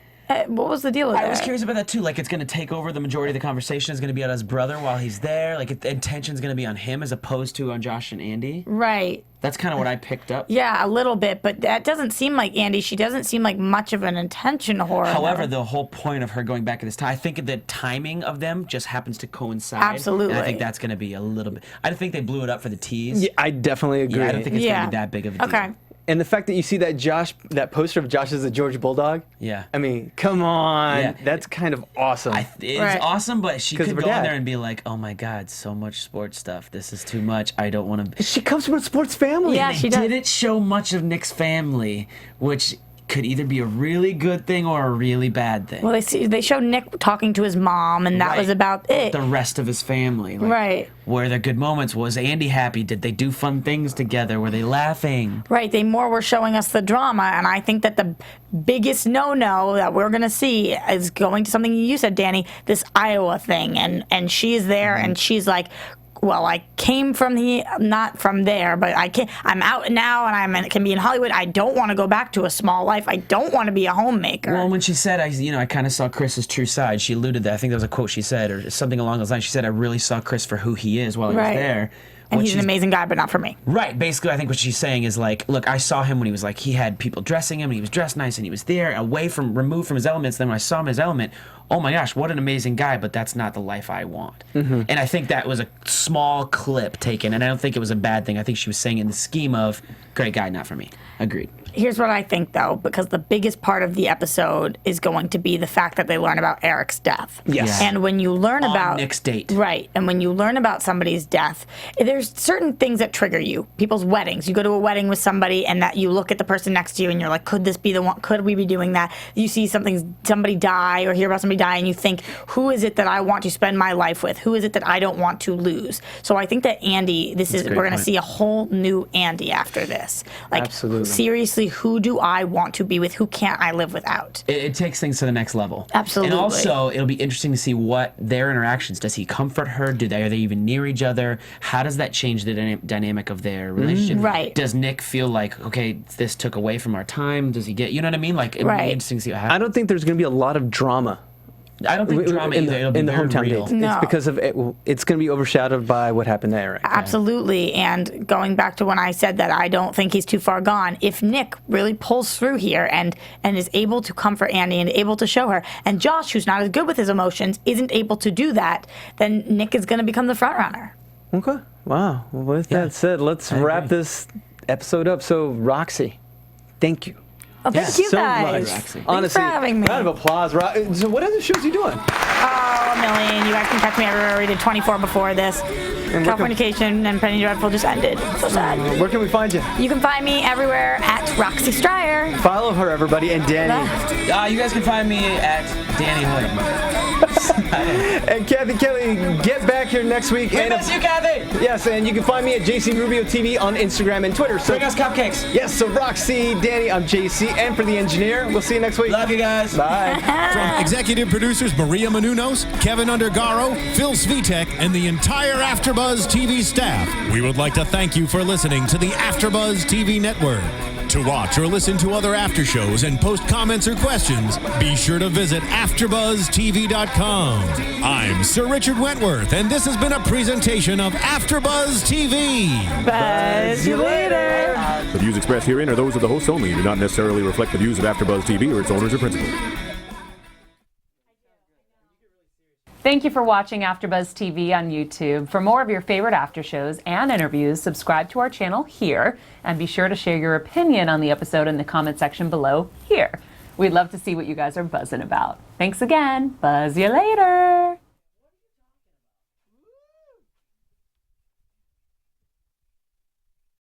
[SPEAKER 6] What was the deal with that?
[SPEAKER 5] I was curious about that too. Like, it's going to take over the majority of the conversation. Is going to be on his brother while he's there. Like, the attention's going to be on him as opposed to on Josh and Andy.
[SPEAKER 6] Right.
[SPEAKER 5] That's kind of what I picked up.
[SPEAKER 6] Yeah, a little bit, but that doesn't seem like Andi. She doesn't seem like much of an attention whore.
[SPEAKER 5] However, the whole point of her going back at this time, I think the timing of them just happens to coincide.
[SPEAKER 6] Absolutely.
[SPEAKER 5] And I think that's going to be a little bit. I don't think they blew it up for the tease.
[SPEAKER 4] Yeah, I definitely agree.
[SPEAKER 5] Yeah, I don't think it's going
[SPEAKER 6] Yeah.
[SPEAKER 5] to be that big of a deal.
[SPEAKER 6] Okay.
[SPEAKER 4] And the fact that you see that poster of Josh as a Georgia Bulldog.
[SPEAKER 5] Yeah.
[SPEAKER 4] I mean, come on.
[SPEAKER 5] Yeah.
[SPEAKER 4] That's kind of awesome.
[SPEAKER 5] It's
[SPEAKER 6] Right.
[SPEAKER 5] awesome, but she
[SPEAKER 4] 'Cause
[SPEAKER 5] could
[SPEAKER 4] of her
[SPEAKER 5] go in
[SPEAKER 4] dad.
[SPEAKER 5] there and be like, "Oh my God, so much sports stuff. This is too much. I don't want to."
[SPEAKER 4] She comes from a sports family.
[SPEAKER 6] Yeah,
[SPEAKER 5] They
[SPEAKER 6] she does.
[SPEAKER 5] didn't show much of Nick's family, which could either be a really good thing or a really bad thing.
[SPEAKER 6] Well, they showed Nick talking to his mom, and that
[SPEAKER 5] Right.
[SPEAKER 6] was about it.
[SPEAKER 5] The rest of his family, like,
[SPEAKER 6] Right.
[SPEAKER 5] Were there good moments? Was Andy happy? Did they do fun things together? Were they laughing?
[SPEAKER 6] Right, they more were showing us the drama, and I think that the biggest no-no that we're gonna see is going to something you said, Danny, this Iowa thing, and she's there, and she's like, well, I came from not from there, but I'm out now, and can be in Hollywood. I don't want to go back to a small life. I don't want to be a homemaker.
[SPEAKER 5] Well, when she said, I kind of saw Chris's true side. She alluded that. I think that was a quote she said, or something along those lines. She said, "I really saw Chris for who he is while he was
[SPEAKER 6] Right.
[SPEAKER 5] there."
[SPEAKER 6] and
[SPEAKER 5] What
[SPEAKER 6] he's an
[SPEAKER 5] she's-
[SPEAKER 6] amazing guy, but not for me.
[SPEAKER 5] Right. Basically, I think what she's saying is like, look, I saw him when he was like, he had people dressing him, and he was dressed nice, and he was there, removed from his elements. Then when I saw him in his element, oh my gosh, what an amazing guy, but that's not the life I want. And I think that was a small clip taken, and I don't think it was a bad thing. I think she was saying in the scheme of, great guy, not for me. Agreed.
[SPEAKER 6] Here's what I think, though, because the biggest part of the episode is going to be the fact that they learn about Eric's death.
[SPEAKER 4] Yes.
[SPEAKER 5] Yeah.
[SPEAKER 6] And when you learn
[SPEAKER 5] On
[SPEAKER 6] about
[SPEAKER 5] Nick's date.
[SPEAKER 6] right, and when you learn about somebody's death, there's certain things that trigger you. People's weddings. You go to a wedding with somebody, and that you look at the person next to you, and you're like, could this be the one? Could we be doing that? You see somebody die, or hear about somebody die, and you think, who is it that I want to spend my life with? Who is it that I don't want to lose? So I think that Andi,
[SPEAKER 5] a great
[SPEAKER 6] we're going to
[SPEAKER 5] point.
[SPEAKER 6] see a whole new Andi after this. Like,
[SPEAKER 4] Absolutely.
[SPEAKER 6] seriously, who do I want to be with? Who can't I live without?
[SPEAKER 5] It takes things to the next level.
[SPEAKER 6] Absolutely.
[SPEAKER 5] And also, it'll be interesting to see what their interactions. Does he comfort her? Are they even near each other? How does that change the dynamic of their relationship?
[SPEAKER 6] Right.
[SPEAKER 5] Does Nick feel like, okay, this took away from our time? Does he get, you know what I mean? Like, it'll
[SPEAKER 6] Right.
[SPEAKER 5] be interesting to see what
[SPEAKER 4] I
[SPEAKER 5] happens.
[SPEAKER 4] don't think there's going to be a lot of drama.
[SPEAKER 5] I don't think drama either. It'll be
[SPEAKER 4] in the
[SPEAKER 5] very
[SPEAKER 4] hometown
[SPEAKER 5] real.
[SPEAKER 4] dates.
[SPEAKER 6] No.
[SPEAKER 4] It's because of it's going to be overshadowed by what happened to Eric.
[SPEAKER 6] Absolutely. And going back to when I said that I don't think he's too far gone, if Nick really pulls through here and is able to comfort Andi and able to show her, and Josh, who's not as good with his emotions, isn't able to do that, then Nick is going to become the front runner.
[SPEAKER 4] Okay. Wow. Well, with that said, let's wrap this episode up. So, Roxy, thank you.
[SPEAKER 6] Oh, thank you
[SPEAKER 4] so
[SPEAKER 6] guys.
[SPEAKER 4] much.
[SPEAKER 6] Thanks
[SPEAKER 4] Honestly,
[SPEAKER 6] for having me.
[SPEAKER 4] round of applause. So, what other shows are you doing?
[SPEAKER 6] Oh, a million. You guys can catch me everywhere. We did 24 before this. Californication and Penny Dreadful just ended. So sad.
[SPEAKER 4] Where can we find you?
[SPEAKER 6] You can find me everywhere at Roxy Striar.
[SPEAKER 4] Follow her, everybody, and Danny.
[SPEAKER 5] You guys can find me at Danny Hoyt.
[SPEAKER 4] And Kathy Kelly, get back here next week.
[SPEAKER 5] We
[SPEAKER 4] And
[SPEAKER 5] miss you, Kathy.
[SPEAKER 4] yes, and you can find me at JC Rubio TV on Instagram and Twitter. So,
[SPEAKER 5] Bring us cupcakes.
[SPEAKER 4] yes, so Roxy, Danny, I'm JC, and for the engineer, we'll see you next week.
[SPEAKER 5] Love you guys.
[SPEAKER 4] Bye.
[SPEAKER 1] From executive producers Maria Menounos, Kevin Undergaro, Phil Svitek, and the entire AfterBuzz TV staff, we would like to thank you for listening to the AfterBuzz TV network. To watch or listen to other after shows and post comments or questions, be sure to visit AfterBuzzTV.com. I'm Sir Richard Wentworth, and this has been a presentation of AfterBuzz TV.
[SPEAKER 6] Buzz you later.
[SPEAKER 8] The views expressed herein are those of the hosts only and do not necessarily reflect the views of AfterBuzz TV or its owners or principals.
[SPEAKER 9] Thank you for watching AfterBuzz TV on YouTube. For more of your favorite after shows and interviews, subscribe to our channel here, and be sure to share your opinion on the episode in the comment section below here. We'd love to see what you guys are buzzing about. Thanks again. Buzz you later.